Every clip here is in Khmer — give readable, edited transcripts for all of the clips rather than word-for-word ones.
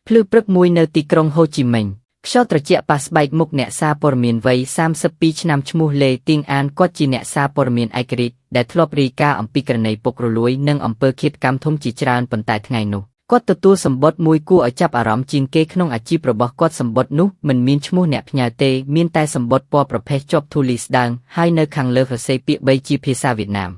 ភ្លឺព្រឹកមួយនៅទីក្រុងហូជីមិញខ្យល់ត្រជាក់ប៉ះស្បែកមុខអ្នកសារព័ត៌មានវ័យ32ឆ្នាំឈ្មោះលេទៀងអានគាត់ជាអ្នកសារព័ត៌មានឯករាជ្យដែលធ្លាប់រាយការណ៍អំពីករណីពុករលួយនិងអំពើឃាតកម្មធំជាច្រើនប៉ុន្តែថ្ងៃនោះគាត់ទទួលសម្បត្តិមួយគួរឲ្យចាប់អារម្មណ៍ជាងគេក្នុងអាជីពរបស់គាត់សម្បត្តិនោះមិនមានឈ្មោះអ្នកផ្ញើទេមានតែសម្បត្តិពណ៌ប្រផេះជាប់ធូលីស្ដើងហើយនៅខាងលើសរសេរពាក្យ3ជាភាសាវៀតណាម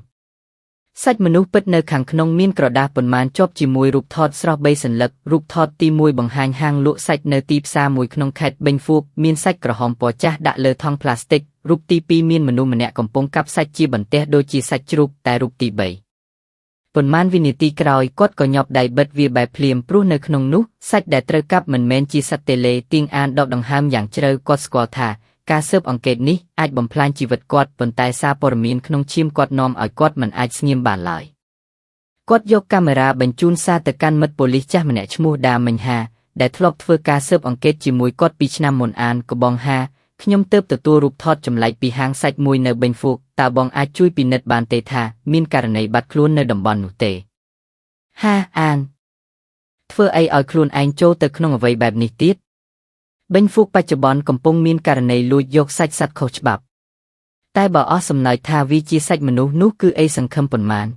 សាច់មនុស្សពិតនៅខាងក្នុងមានក្រដាសប៉ុន្មានជាប់ជាមួយរូបថតស្រស់3សន្លឹករូបថតទី1បង្ហាញហាងលក់សាច់នៅទីផ្សារមួយក្នុងខេត្តបេញហ្វូកមានសាច់ក្រហមពណ៌ចាស់ដាក់លើថង់ប្លាស្ទិករូបទី2មានមនុស្សម្នាក់កំពុងកាប់សាច់ជាបន្ទះដូចជាសាច់ជ្រូកតែរូបទី3ប៉ុន្មានវិនាទីក្រោយគាត់ក៏ញាប់ដៃបិទវាបែបភ្លាមព្រោះនៅក្នុងនោះសាច់ដែលត្រូវកាប់មិនមែនជាសត្វតេឡេទៀងអានដកដង្ហើមយ៉ាងជ្រៅគាត់ស្គាល់ថាការស៊ើបអង្កេតនេះអាចបំផ្លាញជីវិតគាត់ប៉ុន្តែសារព័ត៌មានក្នុងឈាមគាត់នាំឲ្យគាត់មិនអាចស្ងៀមបានឡើយគាត់យកកាមេរ៉ាបញ្ជូនសារទៅកាន់មិត្តប៉ូលីសចាស់ម្នាក់ឈ្មោះដាមិញហាដែលធ្លាប់ធ្វើការស៊ើបអង្កេតជាមួយគាត់2ឆ្នាំមុនអានកបងហាខ្ញុំទើបទទួលរូបថតចម្លែកពីហាងសាច់មួយនៅបេញហ្វូកតើបងអាចជួយពិនិត្យបានទេថាមានករណីបាត់ខ្លួននៅតំបន់នោះទេហាអានធ្វើអីឲ្យខ្លួនឯងចូលទៅក្នុងអ្វីបែបនេះទៀតបេញហ្វូកបច្ចុប្បន្នកំពុងមានករណីលួចយកសាច់សត្វខុសច្បាប់តែបើអស់សំណើចថាវាជាសាច់មនុស្សនោះគឺអីសង្ឃឹមប៉ុន្មាន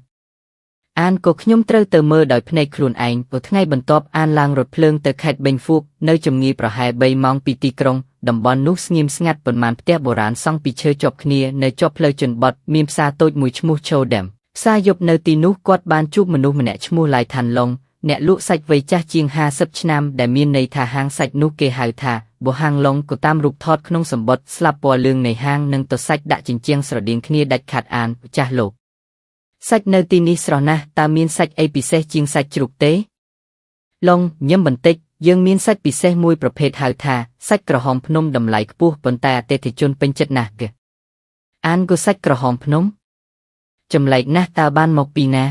អានក៏ខ្ញុំត្រូវទៅមើលដោយភ្នែកខ្លួនឯងព្រោះថ្ងៃបន្ទាប់អានឡើងរថភ្លើងទៅខេត្តបេញហ្វូកនៅចម្ងាយប្រហែល3ម៉ោងពីទីក្រុងតំបន់នោះស្ងៀមស្ងាត់ប៉ុន្មានផ្ទះបុរាណសង់ពីឈើជាប់គ្នានៅជាប់ផ្លូវជនបទមានផ្សារតូចមួយឈ្មោះឈូដាំផ្សារយប់នៅទីនោះគាត់បានជួបមនុស្សម្នាក់ឈ្មោះឡៃថាន់ឡុងអ្នកលក់សាច់វ័យចាស់ជាង50ឆ្នាំដែលមានន័យថាហាងសាច់នោះគេហៅថាបូហាងឡុងក៏តាមរូបថតក្នុងសម្បត្តិស្លាបពណ៌លឿងនៃហាងនិងទៅសាច់ដាក់ជញ្ជាំងស្រដៀងគ្នាដាច់ខាតអានចាស់លោកសាច់នៅទីនេះស្រស់ណាស់តើមានសាច់អីពិសេសជាងសាច់ជ្រូកទេឡុងញឹមបន្តិចយើងមានសាច់ពិសេសមួយប្រភេទហៅថាសាច់ក្រហមភ្នំតម្លៃខ្ពស់ប៉ុន្តែអតិថិជនពេញចិត្តណាស់គេអានក៏សាច់ក្រហមភ្នំចម្លែកណាស់តើបានមកពីណា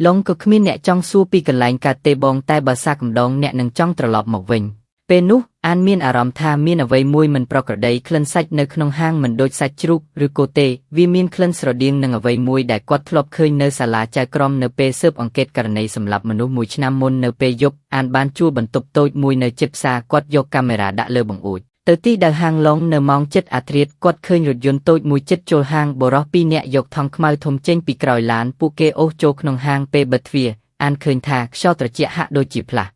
ឡុងក៏គ្មានអ្នកចង់សួរពីកន្លែងកាត់ទេបងតែបើសាកម្ដងអ្នកនឹងចង់ត្រឡប់មកវិញពេលនោះអានមានអារម្មណ៍ថាមានអ្វីមួយមិនប្រក្រតីក្លិនសាច់នៅក្នុងហាងមិនដូចសាច់ជ្រូកឬគោទេវាមានក្លិនស្រដៀងនឹងអ្វីមួយដែលគាត់ធ្លាប់ឃើញនៅសាលាចៅក្រមនៅពេលស៊ើបអង្កេតករណីសម្លាប់មនុស្សមួយឆ្នាំមុននៅពេលយប់អានបានជួលបន្ទប់តូចមួយនៅជិតផ្សារគាត់យកកាមេរ៉ាដាក់លើបង្អួចទៅទីដែលហាងឡុងនៅម៉ោង7អាធ្រាត្រគាត់ឃើញរថយន្តតូចមួយជិតចូលហាងបុរស2នាក់យកថង់ខ្មៅធំចេញពីក្រោយឡានពួកគេអូសចូលក្នុងហាងពេលបិទទ្វារអានឃើញថាខ្យល់ត្រជាក់ហាក់ដូចជាផ្លាស់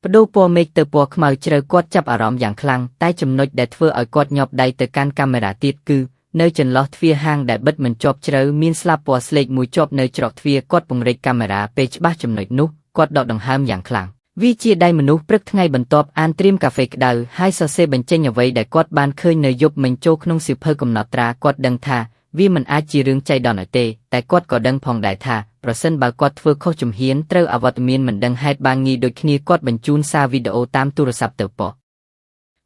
ប្ដូរពណ៌មេឃទៅពណ៌ខ្មៅជ្រៅគាត់ចាប់អារម្មណ៍យ៉ាងខ្លាំងតែចំណុចដែលធ្វើឲ្យគាត់ញាប់ដៃទៅកាន់កាមេរ៉ាទៀតគឺនៅចន្លោះទ្វារហាងដែលបិទមិនជាប់ជ្រៅមានស្លាបពណ៌ស្លេកមួយជាប់នៅច្រកទ្វារគាត់ពង្រីកកាមេរ៉ាពេលច្បាស់ចំណុចនោះគាត់ដកដង្ហើមយ៉ាងខ្លាំងវាជាដៃមនុស្សព្រឹកថ្ងៃបន្ទាប់អានត្រៀមកាហ្វេក្តៅហើយសរសេរបញ្ចេញអ្វីដែលគាត់បានឃើញនៅយប់មិញចូលក្នុងសៀវភៅកំណត់ត្រាគាត់ដឹងថាវាមិនអាចជារឿងចៃដន្យទេតែគាត់ក៏ដឹងផងដែរថាប្រសិនបើគាត់ធ្វើខុសជំហានត្រូវអវត្តមានមិនដឹងហេតុបានងាយដូចគ្នាគាត់បញ្ជូនសារវីដេអូតាមទូរស័ព្ទទៅប៉ុ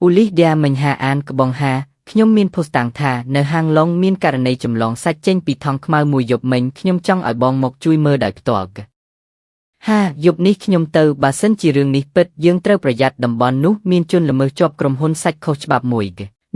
អ៊ូលីសឌីមិញហាអានក្បងហាខ្ញុំមានភស្តុតាងថានៅហាងឡុងមានករណីចម្លងសាច់ចេញពីថង់ខ្មៅមួយយប់មិញខ្ញុំចង់ឲ្យបងមកជួយមើលដោយផ្ទាល់ហាយប់នេះខ្ញុំទៅបើសិនជារឿងនេះពិតយើងត្រូវប្រយ័ត្នតំបន់នោះមានជនល្មើសជាប់ក្រុមហ៊ុនសាច់ខុសច្បាប់មួយ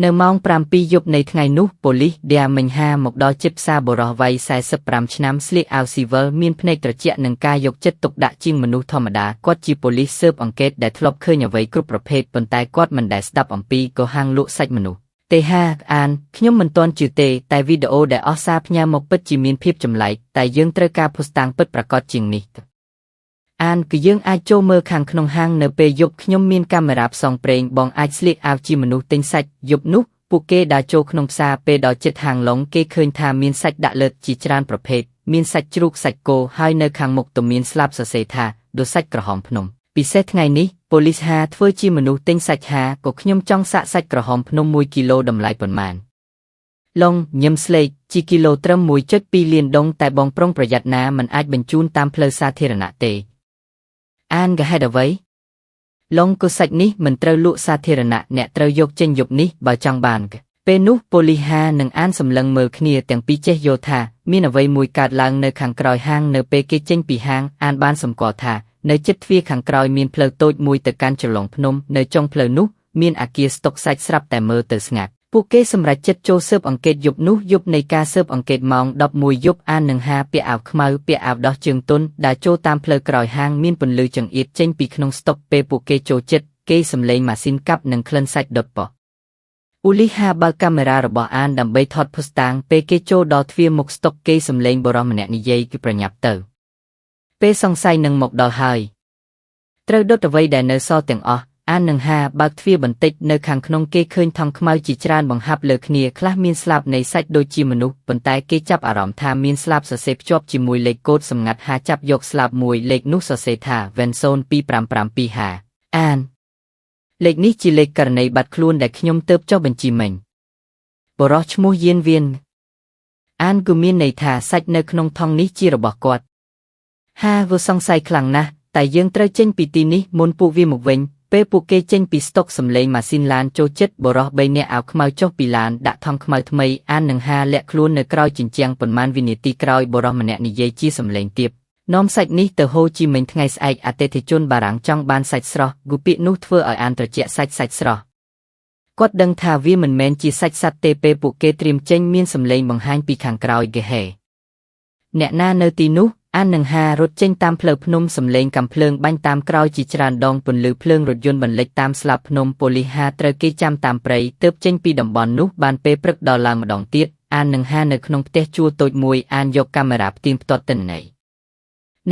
នៅម៉ោង7យប់នៃថ្ងៃនោះប៉ូលីសឌីអាមិញហាមកដល់ជិតផ្សារបុរសវ័យ45ឆ្នាំស្លៀកអាវស៊ីវិលមានភ្នែកត្រជាក់និងការយកចិត្តទុកដាក់ជាងមនុស្សធម្មតាគាត់ជាប៉ូលីសស៊ើបអង្កេតដែលធ្លាប់ឃើញអ្វីគ្រប់ប្រភេទប៉ុន្តែគាត់មិនដែលស្ដាប់អំពីកោហាងលក់សាច់មនុស្សទេហាអានខ្ញុំមិនទាន់ជឿទេតែវីដេអូដែលអស់សារផ្ញើមកពិតជាមានភាពចម្លែកតែយើងត្រូវការភស្តុតាងពិតប្រាកដជាងនេះអានគឺយើងអាចចូលមើលខាងក្នុងហាងនៅពេលយប់ខ្ញុំមានកាមេរ៉ាផ្សងព្រេងបងអាចស្លៀកអាវជាមនុស្សទិញសាច់យប់នោះពួកគេដើរចូលក្នុងផ្សារពេលដល់ជិតហាងឡុងគេឃើញថាមានសាច់ដាក់លើជាច្រើនប្រភេទមានសាច់ជ្រូកសាច់គោហើយនៅខាងមុខទៅមានស្លាបសរសេរថាដូចសាច់ក្រហមភ្នំពិសេសថ្ងៃនេះប៉ូលីសហាធ្វើជាមនុស្សទិញសាច់ហាក៏ខ្ញុំចង់សាកសាច់ក្រហមភ្នំ1គីឡូតម្លៃប៉ុន្មានឡុងញឹមស្លេកជាគីឡូត្រឹម 1.2 លានដុងតែបងប្រុងប្រយ័ត្នណាមិនអាចបញ្ជូនតាមផ្លូវសាធារណៈទេអានក៏ហេតុអ្វីឡុងក៏សាច់នេះមិនត្រូវលក់សាធារណៈអ្នកត្រូវយកចេញយប់នេះបើចង់បានពេលនោះប៉ូលីសហានិងអានសម្លឹងមើលគ្នាទាំងពីរចេះយល់ថាមានអ្វីមួយកើតឡើងនៅខាងក្រោយហាងនៅពេលគេចេញពីហាងអានបានសម្គាល់ថានៅជិតទ្វារខាងក្រោយមានផ្លូវតូចមួយទៅកាន់ចន្លងភ្នំនៅចុងផ្លូវនោះមានអគារស្តុកសាច់ស្រាប់តែមើលទៅស្ងាត់ ពួកគេសម្រេចចិត្តចូលស៊ើបអង្កេតយប់នោះយប់នៃការស៊ើបអង្កេតម៉ោង11យប់អាននឹងហាពាក់អាវខ្មៅពាក់អាវដោះជើងទន់ដើរចូលតាមផ្លូវក្រោយហាងមានពន្លឺចង្អៀតចេញពីក្នុងស្តុកពេលពួកគេចូលចិត្តគេសំឡេងម៉ាស៊ីនកាប់និងក្លិនសាច់ដុតប៉ុស្តិ៍អ៊ូលីហាបើកកាមេរ៉ារបស់អានដើម្បីថតភស្តុតាងពេលគេចូលដល់ទ្វារមុខស្តុកគេសំឡេងបុរសម្នាក់និយាយគឺប្រញាប់ទៅពេលសង្ស័យនឹងមកដល់ហើយត្រូវដុតអ្វីដែលនៅសល់ទាំងអស់អាននឹងហាបើកទ្វារបន្តិចនៅខាងក្នុងគេឃើញថង់ខ្មៅជាច្រើនបង្ហាប់លើគ្នាខ្លះមានស្លាបនៃសាច់ដូចជាមនុស្សប៉ុន្តែគេចាប់អារម្មណ៍ថាមានស្លាបសរសេរភ្ជាប់ជាមួយលេខកូដសម្ងាត់ហាចាប់យកស្លាបមួយលេខនោះសរសេរថា Venson255 ហាអានលេខនេះជាលេខករណីបាត់ខ្លួនដែលខ្ញុំទើបចុះបញ្ជីមិញបរិសឈ្មោះយានវៀនអានគឺមានន័យថាសាច់នៅក្នុងថង់នេះជារបស់គាត់ហាវាសង្ស័យខ្លាំងណាស់តែយើងត្រូវចេញពីទីនេះមុនពួកវាមកវិញពេលពួកគេចេញពីស្តុកសំឡេងម៉ាស៊ីនឡានចូលចិត្តបរិស3នាក់អាវខ្មៅចុះពីឡានដាក់ថង់ខ្មៅថ្មីអាននឹងហាលាក់ខ្លួននៅក្រោយជញ្ជាំងប៉ុន្មានវិនាទីក្រោយបរិសម្នាក់និយាយជាសំឡេងទាបនាំសាច់នេះទៅហូជីមិញថ្ងៃស្អែកអតិថិជនបារាំងចង់បានសាច់ស្រស់គូពាក្យនោះធ្វើឲ្យអានត្រជាក់សាច់ស្រស់គាត់ដឹងថាវាមិនមែនជាសាច់សត្វទេពេលពួកគេត្រៀមចេញមានសំឡេងបង្ហាញពីខាងក្រោយហ្គេហេអ្នកណានៅទីនោះអាននឹងហារត់ចេញតាមផ្លូវភ្នំសំឡេងកាំភ្លើងបាញ់តាមក្រោយជាច្រើនដងពន្លឺភ្លើងរថយន្តបន្លិចតាមស្លាបភ្នំប៉ូលីសហាត្រូវគេចាំតាមព្រៃទើបចេញពីតំបន់នោះបានពេលព្រឹកដល់ឡើងម្ដងទៀតអាននឹងហានៅក្នុងផ្ទះជួលតូចមួយអានយកកាមេរ៉ាផ្ទៀងផ្ទាត់ទិន្នន័យ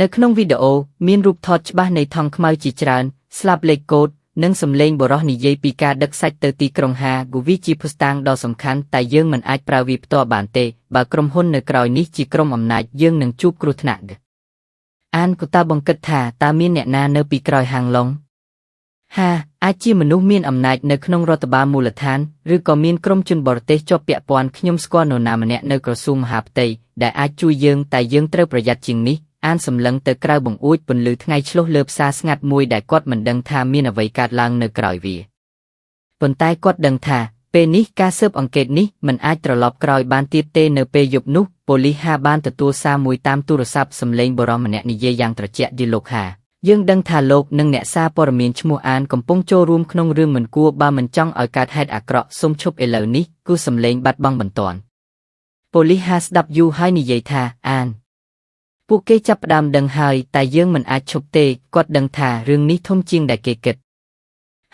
នៅក្នុងវីដេអូមានរូបថតច្បាស់នៃថង់ខ្មៅជាច្រើនស្លាបលេខកូដនិងសំឡេងបុរសនិយាយពីការដឹកសាច់ទៅទីក្រុងហាគូវីជាភស្តុតាងដ៏សំខាន់តែយើងមិនអាចប្រើវាផ្ទាល់បានទេបើក្រុមហ៊ុននៅក្រោយនេះជាក្រុមអំណាចយើងនឹងជួបគ្រោះថ្នាក់អានក៏តើបង្កឹតថាតើមានអ្នកណានៅពីក្រោយហាងឡុងហាអាចជាមនុស្សមានអំណាចនៅក្នុងរដ្ឋបាលមូលដ្ឋានឬក៏មានក្រុមជនបរទេសជាប់ពាក់ព័ន្ធខ្ញុំស្គាល់នរណាម្នាក់នៅក្រសួងមហាផ្ទៃដែលអាចជួយយើងតែយើងត្រូវប្រយ័ត្នជាងនេះអានសម្លឹងទៅក្រៅបង្អួចពន្លឺថ្ងៃឆ្លុះលើផ្សារស្ងាត់មួយដែលគាត់មិនដឹងថាមានអ្វីកើតឡើងនៅក្រោយវាប៉ុន្តែគាត់ដឹងថាពេលនេះការស៊ើបអង្កេតនេះមិនអាចត្រឡប់ក្រោយបានទៀតទេនៅពេលយប់នោះប៉ូលីសហាបានទទួលសារមួយតាមទូរស័ព្ទសំឡេងបុរសម្នាក់និយាយយ៉ាងត្រជាក់យីលោកហាយើងដឹងថាលោកនិងអ្នកសារព័ត៌មានឈ្មោះអានកំពុងចូលរួមក្នុងរឿងមិនគួរបើមិនចង់ឲ្យកើតហេតុអាក្រក់សូមឈប់ឥឡូវនេះគឺសំឡេងបាត់បង់បន្ទាន់ប៉ូលីសហាស្ដាប់យូរហើយនិយាយថាអានពួកគេចាប់ផ្ដើមដឹងហើយតែយើងមិនអាចឈប់ទេគាត់ដឹងថារឿងនេះធំជាងដែលគេគិត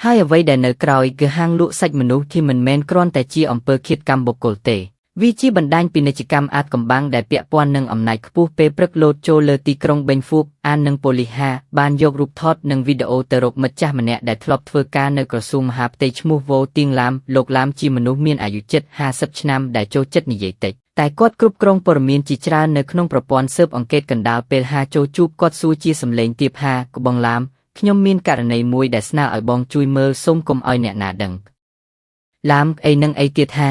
ហើយអ្វីដែលនៅក្រោយគឺហាងលក់សាច់មនុស្សที่មិនមែនគ្រាន់តែជាអំពើឃាតកម្មបុគ្គលទេវាជាបណ្ដាញពាណិជ្ជកម្មអាថ៌កំបាំងដែលពាក់ព័ន្ធនឹងអំណាចខ្ពស់ពេលព្រឹកលោតចូលលើទីក្រុងបេងហ្វូកអាននិងប៉ូលីសហាបានយករូបថតនិងវីដេអូទៅរកមិត្តចាស់ម្នាក់ដែលធ្លាប់ធ្វើការនៅក្រសួងមហាផ្ទៃឈ្មោះវ៉ូទៀងឡាមលោកឡាមជាមនុស្សមានអាយុជិត50ឆ្នាំដែលចូលចិត្តនិយាយតិចតែគាត់គ្រប់គ្រងព័ត៌មានជាច្រើននៅក្នុងប្រព័ន្ធស៊ើបអង្កេតកណ្ដាលពេលហាចូលជួបគាត់សួរជាសម្លេងទាបហាកបងឡាមខ្ញុំមានករណីមួយដែលស្នើឲ្យបងជួយមើលសូមកុំឲ្យអ្នកណាដឹងឡាមអីនឹងអីទៀតហា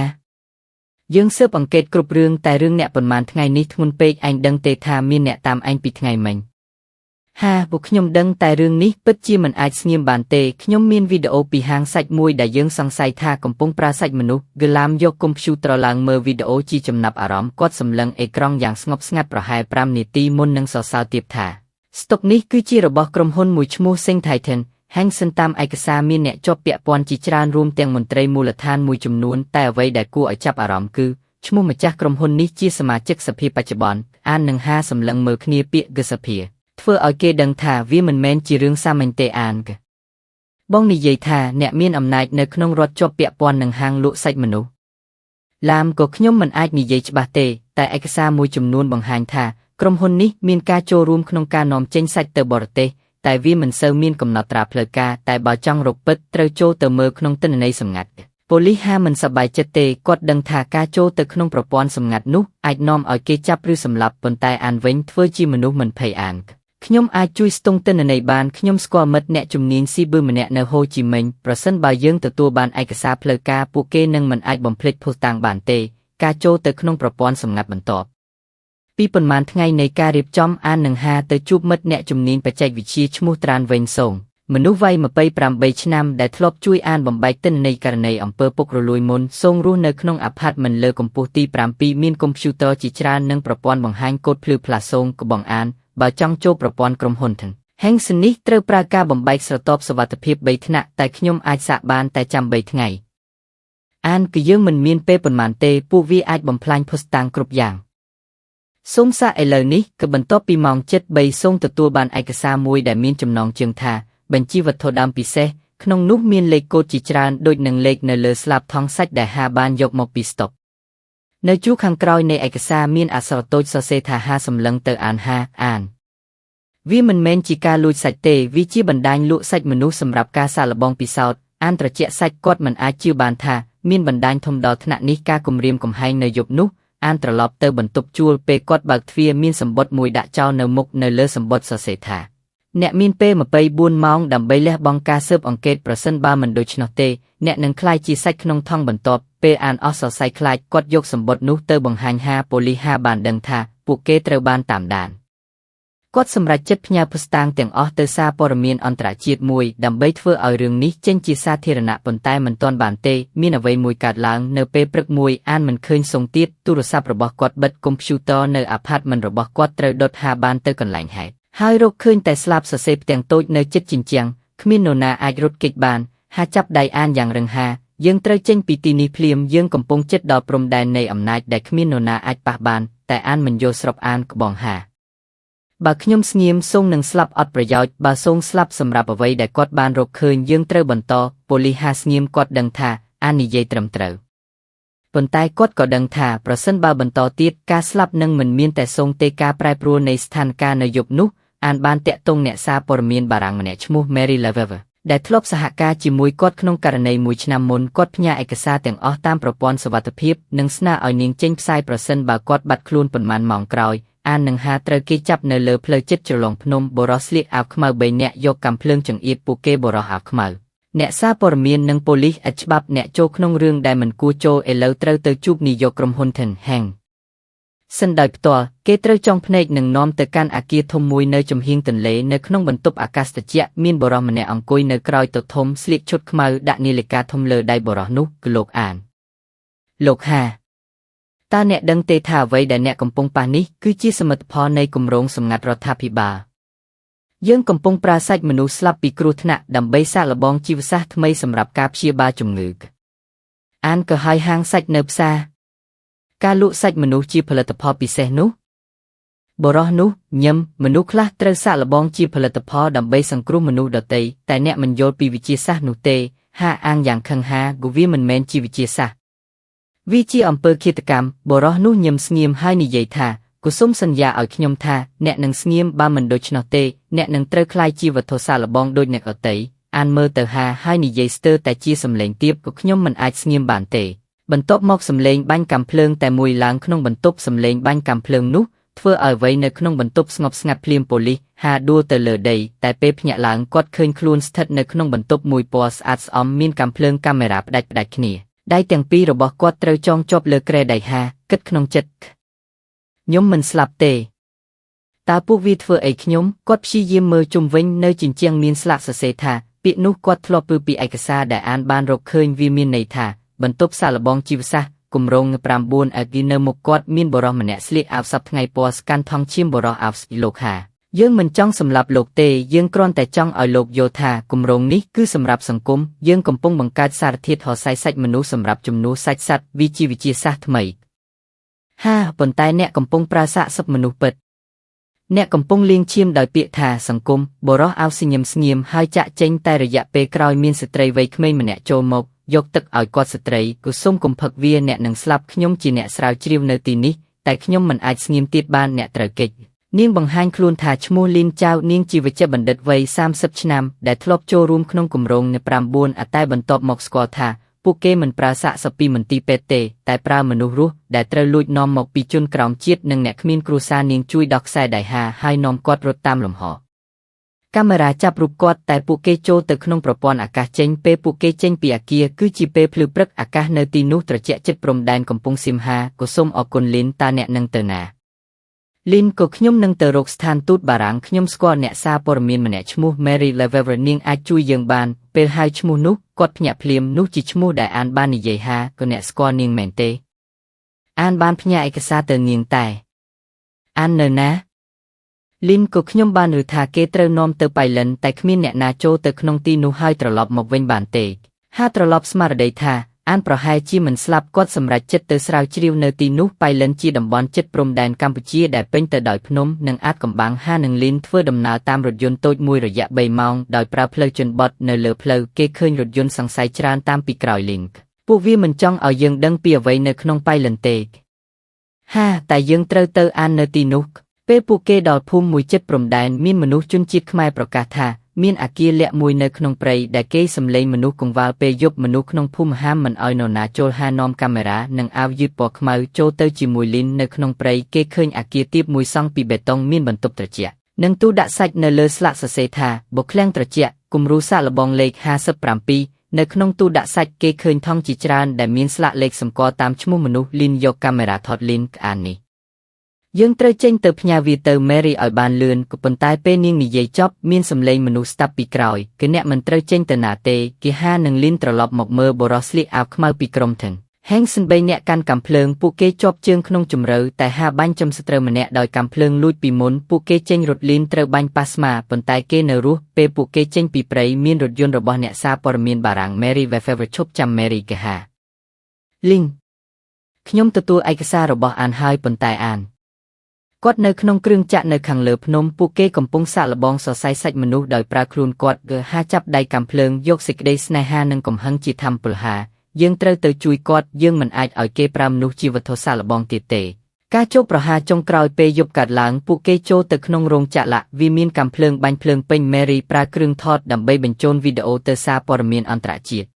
យើងស៊ើបអង្កេតគ្រប់រឿងតែរឿងអ្នកប៉ុន្មានថ្ងៃនេះធ្ងន់ពេកឯងដឹងទេថាមានអ្នកតាមឯងពីថ្ងៃមិញហាពួកខ្ញុំដឹងតែរឿងនេះពិតជាមិនអាចស្ងៀមបានទេខ្ញុំមានវីដេអូពីហាងសាច់មួយដែលយើងសង្ស័យថាកំពុងប្រើសាច់មនុស្សហ្គឡាមយកកុំព្យូទ័រឡើងមើលវីដេអូជាចំណាប់អារម្មណ៍គាត់សម្លឹងអេក្រង់យ៉ាងស្ងប់ស្ងាត់ប្រហែល5នាទីមុននឹងសរសើរទៀតថាស្តុកនេះគឺជារបស់ក្រុមហ៊ុនមួយឈ្មោះ Sing Titan Hansen តាមឯកសារមានអ្នកជាប់ពាក់ព័ន្ធជាច្រើនរួមទាំងមន្ត្រីមូលដ្ឋានមួយចំនួនតែអ្វីដែលគួរឲ្យចាប់អារម្មណ៍គឺឈ្មោះម្ចាស់ក្រុមហ៊ុននេះជាសមាជិកសភាបច្ចុប្បន្នអាននឹងហាសម្លឹងមើលគ្នាពាក្យគសភាធ្វើឲ្យគេដឹងថាវាមិនមែនជារឿងសាមញ្ញទេអានបងនិយាយថាអ្នកមានអំណាចនៅក្នុងរដ្ឋជាប់ពាក់ព័ន្ធនឹងហាងលក់សាច់មនុស្សឡាមក៏ខ្ញុំមិនអាចនិយាយច្បាស់ទេតែឯកសារមួយចំនួនបង្ហាញថាក្រុមហ៊ុននេះមានការចូលរួមក្នុងការនាំចេញសាច់ទៅបរទេសតែវាមិនសូវមានកំណត់ត្រាផ្លូវការតែបើចង់រកពិតត្រូវចូលទៅមើលក្នុងទិន្នន័យសម្ងាត់ប៉ូលីសហាមិនសប្បាយចិត្តទេគាត់ដឹងថាការចូលទៅក្នុងប្រព័ន្ធសម្ងាត់នោះអាចនាំឲ្យគេចាប់ឬសម្លាប់ប៉ុន្តែអានវិញធ្វើជាមនុស្សមិនភ័យអានខ្ញុំអាចជួយស្ទង់ទិន្នន័យបានខ្ញុំស្គាល់មិត្តអ្នកជំនាញស៊ីប៊ឺម្នាក់នៅហូជីមិញប្រសិនបើយើងទទួលបានឯកសារផ្លូវការពួកគេនឹងមិនអាចបំភ្លេចភស្តុតាងបានទេការចូលទៅក្នុងប្រព័ន្ធសម្ងាត់បន្ទាប់ពីប៉ុន្មានថ្ងៃនៃការរៀបចំអាននឹងហាទៅជួបមិត្តអ្នកជំនាញបច្ចេកវិទ្យាឈ្មោះត្រានវែងសូងមនុស្សវ័យ28ឆ្នាំដែលធ្លាប់ជួយអានបំបែកទិន្នន័យករណីអំពើពុករលួយមុនសូងរស់នៅក្នុងអាផាតមិនលើកម្ពស់ទី7មានកុំព្យូទ័រជាច្រើននិងប្រព័ន្ធបង្ហាញកូដភ្លឺផ្លាសូងក៏បងអានបើចង់ចូលប្រព័ន្ធក្រុមហ៊ុនទាំងHansenនេះត្រូវប្រើការបំបែកស្រទាប់សុវត្ថិភាព3ថ្នាក់តែខ្ញុំអាចសាកបានតែចាំ3ថ្ងៃ អានគឺយើងមិនមានពេលប៉ុន្មានទេពួកវាអាចបំផ្លាញភស្តុតាងគ្រប់យ៉ាងសូមសាកឥឡូវនេះគឺបន្ទាប់ពីម៉ោង7:03សូមទទួលបានឯកសារមួយដែលមានចំណងជើងថាបញ្ជីវត្ថុដើមពិសេសក្នុងនោះមានលេខកូដជាច្រើនដូចនឹងលេខនៅលើស្លាបថង់សាច់ដែលហាបានយកមកពីស្តុកនៅជួរខាងក្រោយនៃឯកសារមានអក្សរតូចសរសេរថាហាសម្លឹងទៅអានហាអានវាមិនមែនជាការលួចសាច់ទេវាជាបណ្ដាញលក់សាច់មនុស្សសម្រាប់ការសាកល្បងពិសោធន៍អានត្រជាក់សាច់គាត់មិនអាចជឿបានថាមានបណ្ដាញធំដល់ថ្នាក់នេះការគំរាមកំហែងនៅយប់នោះអានត្រឡប់ទៅបន្ទប់ជួលពេលគាត់បើកទ្វារមានសម្បត្តិមួយដាក់ចោលនៅមុខនៅលើសម្បត្តិសរសេរថាអ្នកមានពេល24ម៉ោងដើម្បីលះបង់ការស៊ើបអង្កេតប្រសិនបើមិនដូច្នោះទេអ្នកនឹងក្លាយជាសាច់ក្នុងថង់បន្ទាប់ពេលអានអស់សរសៃខ្លាចគាត់យកសម្បត្តិនោះទៅបង្ហាញហាប៉ូលីសហាបានដឹងថាពួកគេត្រូវបានតាមដានគាត់សម្រេចចិត្តផ្ញើភស្តុតាងទាំងអស់ទៅសារព័ត៌មានអន្តរជាតិមួយដើម្បីធ្វើឲ្យរឿងនេះចេញជាសាធារណៈប៉ុន្តែមិនទាន់បានទេមានអ្វីមួយកើតឡើងនៅពេលព្រឹកមួយអានមិនឃើញសងទៀតទូរស័ព្ទរបស់គាត់បិទកុំព្យូទ័រនៅអាផាតមិនរបស់គាត់ត្រូវដុតហាបានទៅកន្លែងហេតុហើយរកឃើញតែស្លាបសរសេរផ្ទាំងតូចនៅជិតជញ្ជាំងគ្មាននរណាអាចរត់គេចបានហាចាប់ដៃអានយ៉ាងរឹងហាយើងត្រូវចេញពីទីនេះភ្លាមយើងកំពុងជិតដល់ព្រំដែននៃអំណាចដែលគ្មាននរណាអាចប៉ះបានតែអានមិនយល់ស្របអានក្បងហាបើខ្ញុំស្ងៀមសូងនឹងស្លាប់អត់ប្រយោជន៍បើសូងស្លាប់សម្រាប់អ្វីដែលគាត់បានរកឃើញយើងត្រូវបន្តប៉ូលីសហាស្ងៀមគាត់ដឹងថាអាននិយាយត្រឹមត្រូវប៉ុន្តែគាត់ក៏ដឹងថាប្រសិនបើបន្តទៀតការស្លាប់នឹងមិនមានតែសូងទេការប្រែប្រួលនៃស្ថានភាពនៅយប់នោះអានបានតាក់ទងអ្នកសារព័ត៌មានបារាំងម្នាក់ឈ្មោះ Mary Levever ដែលធ្លាប់សហការជាមួយគាត់ក្នុងករណីមួយឆ្នាំមុនគាត់ផ្ញើឯកសារទាំងអស់តាមប្រព័ន្ធសុវត្ថិភាពនិងស្នើឲ្យនាងចេញផ្សាយប្រសិនបើគាត់បាត់ខ្លួនប៉ុន្មានម៉ោងក្រោយអាននឹងហាត្រូវគេចាប់នៅលើផ្លូវចិត្តជ្រលងភ្នំបរោះស្លៀកអាវខ្មៅ3នាក់យកកាំភ្លើងចង្អៀតពួកគេបរោះអាវខ្មៅអ្នកសារព័ត៌មាននិងប៉ូលីសឥតច្បាប់អ្នកចូលក្នុងរឿងដែលមិនគួរចូលឥឡូវត្រូវទៅជួបនាយកក្រុមហ៊ុន Ten Hang សិនដោយផ្ទាល់គេត្រូវចង់ភ្នែកនិងនាំទៅកាន់អគារធំមួយនៅចំហៀងទន្លេនៅក្នុងបន្ទប់អាកាសត្រជាក់មានបរិសម្នាក់អង្គុយនៅក្រោយតុធំស្លៀកឈុតខ្មៅដាក់នាឡិកាធំលើដៃបរិសនោះគឺលោកអានលោកហាតើអ្នកដឹងទេថាអ្វីដែលអ្នកកំពុងប៉ះនេះគឺជាសមិទ្ធផលនៃគម្រោងសម្ងាត់រដ្ឋាភិបាលយើងកំពុងប្រើសាច់មនុស្សស្លាប់ពីគ្រោះថ្នាក់ដើម្បីសាកល្បងជីវសាស្ត្រថ្មីសម្រាប់ការព្យាបាលជំងឺអានក៏ហើយហាងសាច់នៅផ្សារការលក់សាច់មនុស្សជាផលិតផលពិសេសនោះបរិសនោះញឹមមនុស្សខ្លះត្រូវសាកល្បងជាផលិតផលដើម្បីសង្គ្រោះមនុស្សដទៃតែអ្នកមិនយល់ពីវិទ្យាសាស្ត្រនោះទេហាអាងយ៉ាងខឹងហាគូវាមិនមែនជាវិទ្យាសាស្ត្រវាជាអំពើឃាតកម្មបរិសនោះញឹមស្ងៀមហើយនិយាយថាគូសុំសន្យាឲ្យខ្ញុំថាអ្នកនឹងស្ងៀមបើមិនដូច្នោះទេអ្នកនឹងត្រូវក្លាយជាវត្ថុសាកល្បងដូចអ្នកដទៃអានមើលទៅហាហើយនិយាយស្ទើរតែជាសម្លេងទាបក៏ខ្ញុំមិនអាចស្ងៀមបានទេបន្ទាប់មកសម្លេងបាញ់កាំភ្លើងតែមួយឡើងក្នុងបន្ទប់សម្លេងបាញ់កាំភ្លើងនោះធ្វើឲ្យអ្វីនៅក្នុងបន្ទប់ស្ងប់ស្ងាត់ភ្លាមប៉ូលីសហាដួលទៅលើដីតែពេលភ្ញាក់ឡើងគាត់ឃើញខ្លួនស្ថិតនៅក្នុងបន្ទប់មួយពណ៌ស្អាតស្អំមានកាំភ្លើងកាមេរ៉ាផ្ដាច់គ្នាដៃទាំងពីររបស់គាត់ត្រូវចងជាប់លើគ្រែដៃហាគិតក្នុងចិត្តខ្ញុំមិនស្លាប់ទេតើពួកវាធ្វើអីខ្ញុំគាត់ព្យាយាមមើលជុំវិញនៅជញ្ជាំងមានស្លាកសរសេរថាពាក្យនោះគាត់ធ្លាប់ពឺពីឯកសារដែលអានបានរកឃើញវាមានន័យថាបន្ទប់សាកល្បងជីវសាស្ត្រគម្រោង9អាគីនៅមុខគាត់មានបរិសម្នាក់ស្លៀកអាវស័ព្ទថ្ងៃពណ៌ស្កាន់ថង់ឈាមបរិសអាវស្គីលោកហាយើងមិនចង់សម្លាប់លោកទេយើងគ្រាន់តែចង់ឲ្យលោកយល់ថាគម្រោងនេះគឺសម្រាប់សង្គមយើងកំពុងបង្កើតសារធាតុហោស័យសាច់មនុស្សសម្រាប់ជំនួសសាច់សត្វវាជាវិទ្យាសាស្ត្រថ្មីហាប៉ុន្តែអ្នកកំពុងប្រើសាកសពមនុស្សពិតអ្នកកំពុងលាងឈាមដោយពាក្យថាសង្គមបរិសអាវស្ងៀមស្ងៀមហើយចាក់ចេញតែរយៈពេលក្រោយមានស្ត្រីវ័យក្មេងម្នាក់ចូលមកយកទឹកឲ្យគាត់ស្ត្រីក៏សុំកុំផឹកវាអ្នកនឹងស្លាប់ខ្ញុំជាអ្នកស្រាវជ្រាវនៅទីនេះតែខ្ញុំមិនអាចស្ងៀមទៀតបានអ្នកត្រូវកិច្ចនាងបង្ហាញខ្លួនថាឈ្មោះលីនចៅនាងជាវេជ្ជបណ្ឌិតវ័យ30ឆ្នាំដែលធ្លាប់ចូលរួមក្នុងគម្រោង9តែបន្ទាប់មកស្គាល់ថាពួកគេមិនប្រើសាកសពពីមន្ទីរពេទ្យទេតែប្រើមនុស្សរស់ដែលត្រូវលួចនាំមកពីជនក្រោមជាតិនិងអ្នកគ្មានគ្រួសារនាងជួយដោះខ្សែដៃហាហើយនាំគាត់រត់តាមលំហកាមេរ៉ាចាប់រូបគាត់តែពួកគេចូលទៅក្នុងប្រព័ន្ធអាកាសចេញពេលពួកគេចេញពីអគារគឺជាពេលភ្លឺព្រឹកអាកាសនៅទីនោះត្រជាក់ជិតព្រំដែនកំពង់សៀមហាក៏សូមអរគុណលីនតើអ្នកនឹងទៅណាលីនក៏ខ្ញុំនឹងទៅរកស្ថានទូតបារាំងខ្ញុំស្គាល់អ្នកសារព័ត៌មានម្នាក់ឈ្មោះ Mary Levever នាងអាចជួយយើងបានពេលហៅឈ្មោះនោះគាត់ភ្ញាក់ភ្លាមនោះជាឈ្មោះដែលអានបាននិយាយហាក៏អ្នកស្គាល់នាងមែនទេអានបានផ្ញើឯកសារទៅនាងតែអាននៅណាលីនក៏ខ្ញុំបានឮថាគេត្រូវនាំទៅប៉ៃលិនតែគ្មានអ្នកណាចូលទៅក្នុងទីនោះហើយត្រឡប់មកវិញបានទេហាត្រឡប់ស្មារតីថា អានប្រហែលជាមិនស្លាប់គាត់សម្រេចចិត្តទៅស្រាវជ្រាវនៅទីនោះប៉ៃលិនជាតំបន់ជិតព្រំដែនកម្ពុជាដែលពេញទៅដោយភ្នំនិងអាចកំបាំងហានិងលីនធ្វើដំណើរតាមរថយន្តតូចមួយរយៈ3ម៉ោងដោយប្រើផ្លូវជនបទនៅលើផ្លូវគេឃើញរថយន្តសង្ស័យច្រើនតាមពីក្រោយលីនពួកវាមិនចង់ឲ្យយើងដឹងពីអ្វីនៅក្នុងប៉ៃលិនទេតែយើងត្រូវទៅអាននៅទីនោះពេលពួកគេដល់ភូមិមួយជិតព្រំដែនមានមនុស្សជនជាតិខ្មែរប្រកាសថាមានអាគារលាក់មួយនៅក្នុងព្រៃដែលគេសម្លេងមនុស្សកង្វល់ពេលយប់មនុស្សក្នុងភូមិហាមមិនឲ្យនរណាចូលហានាំកាមេរ៉ានិងអាវយឺតពណ៌ខ្មៅចូលទៅជាមួយលីននៅក្នុងព្រៃគេឃើញអាគារទាបមួយសង់ពីបេតុងមានបន្ទប់ត្រជាក់និងទូដាក់សាច់នៅលើស្លាកសរសេរថាបុកឃ្លាំងត្រជាក់គំរូសាកល្បងលេខ57នៅក្នុងទូដាក់សាច់គេឃើញថង់ជាច្រើនដែលមានស្លាកលេខសម្គាល់តាមឈ្មោះមនុស្សលីនយកកាមេរ៉ាថតលីនក្អាននេះយើងត្រូវចេញទៅផ្ញើវាទៅ Mary ឲ្យបានលឿនក៏ប៉ុន្តែពេលនាងនិយាយចប់មានសម្លេងមនុស្សស្ដាប់ពីក្រោយគឺអ្នកមិនត្រូវចេញទៅណាទេគេហានឹងលីនត្រឡប់មកមើលបរោះស្លៀកអាវខ្មៅពីក្រុមធឹង Hanson 3នាក់កាន់កាំភ្លើងពួកគេជាប់ជើងក្នុងជម្រៅតែហាបាញ់ចំស្ត្រូវម្នាក់ដោយកាំភ្លើងលួចពីមុនពួកគេចេញរត់លីនត្រូវបាញ់ប៉ាស្មាប៉ុន្តែគេនៅរស់ពេលពួកគេចេញពីព្រៃមានរថយន្តរបស់អ្នកសារព័ត៌មានបារាំង Mary Lefevre ឈប់ចាំ Mary គេហាលីងខ្ញុំទទួលឯកសាររបស់អានហើយប៉ុន្តែអានគាត់នៅក្នុងគ្រឿងចាក់នៅខាងលើភ្នំពួកគេកំពុងសាកល្បងសរសៃសាច់មនុស្សដោយប្រើខ្លួនគាត់គឺហាចាប់ដៃកាំភ្លើងយកសេចក្តីស្នេហានិងកំហឹងជាធម្មពលហាយើងត្រូវទៅជួយគាត់យើងមិនអាចឲ្យគេប្រើមនុស្សជាវត្ថុសាកល្បងទៀតទេការចូលប្រហារចុងក្រោយពេលយប់កាត់ឡើងពួកគេចូលទៅក្នុងរោងចក្រឡាក់វាមានកាំភ្លើងបាញ់ភ្លើងពេញ Mary ប្រើគ្រឿងថតដើម្បីបញ្ជូនវីដេអូទៅសារព័ត៌មានអន្តរជាតិ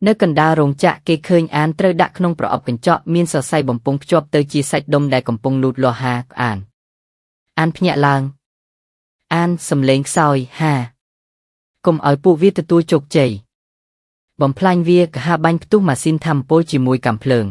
នៅកណ្ដាលរោងចក្រគេឃើញអានត្រូវដាក់ក្នុងប្រអប់កញ្ចក់មានសរសៃបំពង់ភ្ជាប់ទៅជាសាច់ដុំដែលកំពុងលូតលាស់អានភ្ញាក់ឡើងអានសំឡេងខ្សោយកុំឲ្យពួកវាទទួលជោគជ័យបំផ្លាញវាកហាបាញ់ផ្ទុះម៉ាស៊ីនថាមពលជាមួយកាំភ្លើង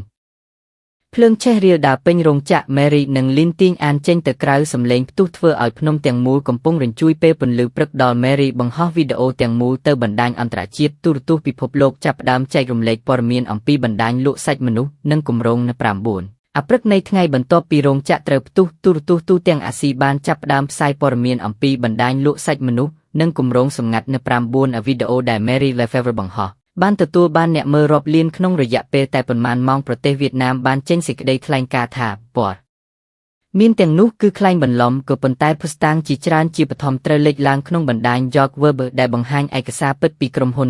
ឆេះរាលដាលពេញរោងចក្រ Mary និងលីនទាញអានចេញទៅក្រៅសំឡេងផ្ទុះធ្វើឲ្យភ្នំទាំងមូលកំពុងរញ្ជួយពេលពន្លឺព្រឹកដល់ Mary បង្ហោះវីដេអូទាំងមូលទៅបណ្ដាញអន្តរជាតិទូរទស្សន៍ពិភពលោកចាប់ផ្ដើមចែករំលែកព័ត៌មានអំពីបណ្ដាញលក់សាច់មនុស្សនិងគម្រោងនៅ9ព្រឹកនៃថ្ងៃបន្ទាប់ពីរោងចក្រត្រូវផ្ទុះទូរទស្សន៍ទូទាំងអាស៊ីបានចាប់ផ្ដើមផ្សាយព័ត៌មានអំពីបណ្ដាញលក់សាច់មនុស្សនិងគម្រោងសម្ងាត់នៅ9វីដេអូដែល Mary Lefevre បង្ហោះបានទទួលបានអ្នកមើលរាប់លានក្នុងរយៈពេលតែប៉ុន្មានម៉ោងប្រទេសវៀតណាមបានចេញសេចក្តីថ្លែងការណ៍ថាព័ត៌មានទាំងនោះគឺក្លែងបន្លំក៏ប៉ុន្តែភស្តុតាងជាច្រើនជាបឋមត្រូវលេចឡើងក្នុងបណ្ដាញ York Web ដែលបង្ហាញឯកសារពិតពីក្រុមហ៊ុន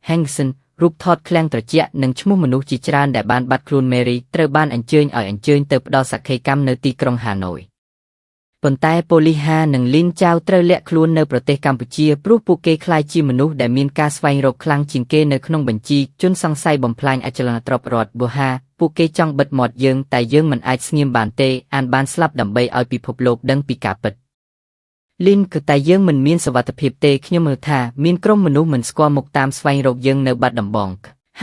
Hanson រូបថតឃ្លាំងត្រជាក់និងឈ្មោះមនុស្សជាច្រើនដែលបានបាត់ខ្លួន Mary ត្រូវបានអញ្ជើញទៅផ្ដល់សក្ខីកម្មនៅទីក្រុងហាណូយប៉ុន្តែប៉ូលីសហានិងលីនចៅត្រូវលាក់ខ្លួននៅប្រទេសកម្ពុជាព្រោះពួកគេក្លាយជាមនុស្សដែលមានការស្វែងរកខ្លាំងជាងគេនៅក្នុងបញ្ជីជនសង្ស័យបំផ្លាញអចលនទ្រព្យរដ្ឋបូហាពួកគេចង់បិទមាត់យើងតែយើងមិនអាចស្ងៀមបានទេអានបានស្លាប់ដើម្បីឲ្យពិភពលោកដឹងពីការពិតលីនគឺតែយើងមិនមានសុវត្ថិភាពទេខ្ញុំមើលថាមានក្រុមមនុស្សមិនស្គាល់មុខតាមស្វែងរកយើងនៅបាត់ដំបង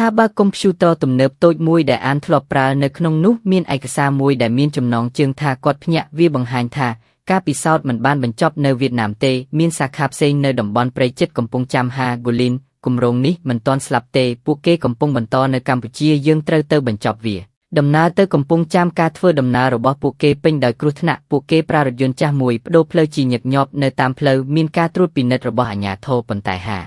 ហាបើកុំព្យូទ័រទំនើបតូចមួយដែលអានធ្លាប់ប្រើនៅក្នុងនោះមានឯកសារមួយដែលមានចំណងជើងថាគាត់ភ្ញាក់វាបង្ហាញថាការពិសោធន៍មិនបានបញ្ចប់នៅវៀតណាមទេមានសាខាផ្សេងនៅតំបន់ព្រៃជិតកំពង់ចាំហាហ្គូលីនគម្រោងនេះមិនទាន់ស្លាប់ទេពួកគេកំពុងបន្តនៅកម្ពុជាយើងត្រូវទៅបញ្ចប់វាដំណើរទៅកំពង់ចាំការធ្វើដំណើររបស់ពួកគេពេញដោយគ្រោះថ្នាក់ពួកគេប្រើរថយន្តចាស់មួយបដូរផ្លូវជាញឹកញាប់នៅតាមផ្លូវមានការត្រួតពិនិត្យរបស់អាជ្ញាធរប៉ុន្តែហា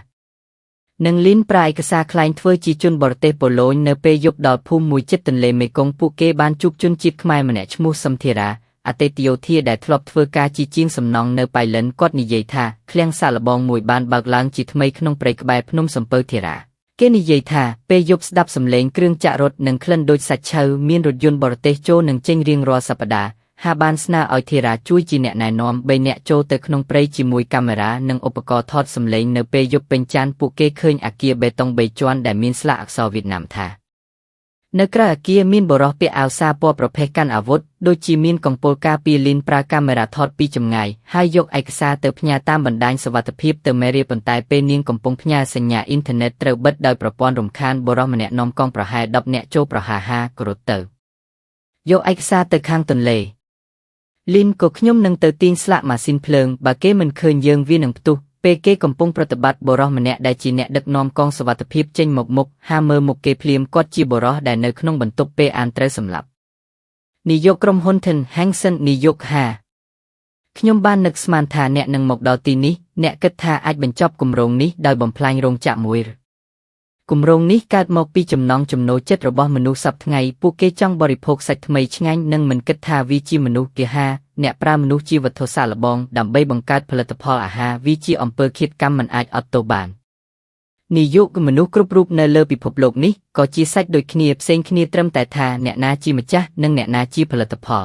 និងលីនប្រើឯកសារក្លែងធ្វើជាជនបរទេសប៉ូឡូញនៅពេលយប់ដល់ភូមិមួយជិតទន្លេមេគង្គពួកគេបានជួបជនជាតិខ្មែរម្នាក់ឈ្មោះសឹមធីរ៉ាអតីតយោធាដែលធ្លាប់ធ្វើការជាជាងសំណង់នៅប៉ៃលិនគាត់និយាយថាឃ្លាំងសាកល្បងមួយបានបើកឡើងជាថ្មីក្នុងព្រៃក្បែរភ្នំសំពៅធីរ៉ាគេនិយាយថាពេលយប់ស្ដាប់សំឡេងគ្រឿងចាក់រត់និងក្លិនដូចសាច់ឆៅមានរថយន្តបរទេសចូលនិងចេញរៀងរាល់សប្ដាហ៍ហាបានស្នើឲ្យធីរ៉ាជួយជាអ្នកណែនាំ3នាក់ចូលទៅក្នុងព្រៃជាមួយកាមេរ៉ានិងឧបករណ៍ថតសំឡេងនៅពេលយប់ពេញច័ន្ទពួកគេឃើញអគារបេតុង3ជាន់ដែលមានស្លាកអក្សរវៀតណាមថានៅក្រៅអគារមានបុរសពាក់អាវសារពណ៌ប្រផេះកាន់អាវុធដូចជាមានកង្ពូលការពារលីនប្រើកាមេរ៉ាថតពីចម្ងាយហើយយកឯកសារទៅផ្ញើតាមបណ្ដាញសុវត្ថិភាពទៅមេរីប៉ុន្តែពេលនាងកំពុងផ្ញើសញ្ញាអ៊ីនធឺណិតត្រូវបិទដោយប្រព័ន្ធរំខានបុរសម្នាក់នាំកង់ប្រហែល10នាក់ចូលប្រហារហាក៏រត់ទៅយកឯកសារទៅខាងទន្លេលីនក៏ខ្ញុំនឹងទៅទាញស្លាកម៉ាស៊ីនភ្លើងបើគេមិនឃើញយើងវានឹងផ្ទុះពេលគេកំពុងប្រតិបត្តិបុរសម្នាក់ដែលជាអ្នកដឹកនាំកងសុវត្ថិភាពចេញមកមុខហាមើលមុខគេភ្លាមគាត់ជាបុរសដែលនៅក្នុងបន្ទប់ពេលអានត្រូវសម្លាប់នាយកក្រុមហ៊ុន Hanson នាយកហាខ្ញុំបាននឹកស្មានថាអ្នកនឹងមកដល់ទីនេះអ្នកគិតថាអាចបញ្ចប់គម្រោងនេះដោយបំផ្លាញរោងចក្រមួយ គម្រោងនេះកើតមកពីចំណង់ចំណូលចិត្តរបស់មនុស្សសប្តាហ៍ថ្ងៃពួកគេចង់បរិភោគសាច់ថ្មីឆ្ងាញ់និងមិនគិតថាវាជាមនុស្សគេហាអ្នកប្រើមនុស្សជាវត្ថុសាកល្បងដើម្បីបង្កើតផលិតផលអាហារវាជាអំពើឃាតកម្មមិនអាចអត់ទោសបាននាយកមនុស្សគ្រប់រូបនៅលើពិភពលោកនេះក៏ជាសាច់ដូចគ្នាផ្សេងគ្នាត្រឹមតែថាអ្នកណាជាម្ចាស់និងអ្នកណាជាផលិតផល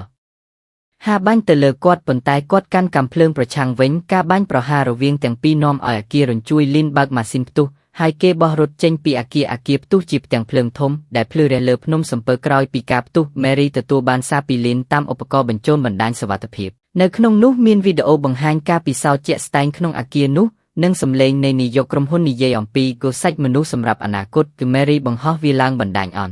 ហាបាញ់ទៅលើគាត់ប៉ុន្តែគាត់កាន់កាំភ្លើងប្រឆាំងវិញការបាញ់ប្រហាររវាងទាំងពីរនាំឲ្យអគាររញ្ជួយលីនបើកម៉ាស៊ីនផ្ទុះហើយគេបោះរត់ចេញពីអគារផ្ទុះជាផ្ទាំងភ្លើងធំដែលភ្លឺរះលើភ្នំសំពើក្រោយពីការផ្ទុះ Mary ទទួលបានសារពីលីនតាមឧបករណ៍បញ្ចូលបណ្ដាញសុវត្ថិភាពនៅក្នុងនោះមានវីដេអូបង្ហាញការពិសោធន៍ជាក់ស្ដែងក្នុងអគារនោះនិងសំឡេងនៃនាយកក្រុមហ៊ុននិយាយអំពីគោលសាច់មនុស្សសម្រាប់អនាគតគឺ Mary បង្ហោះវាឡើងបណ្ដាញអន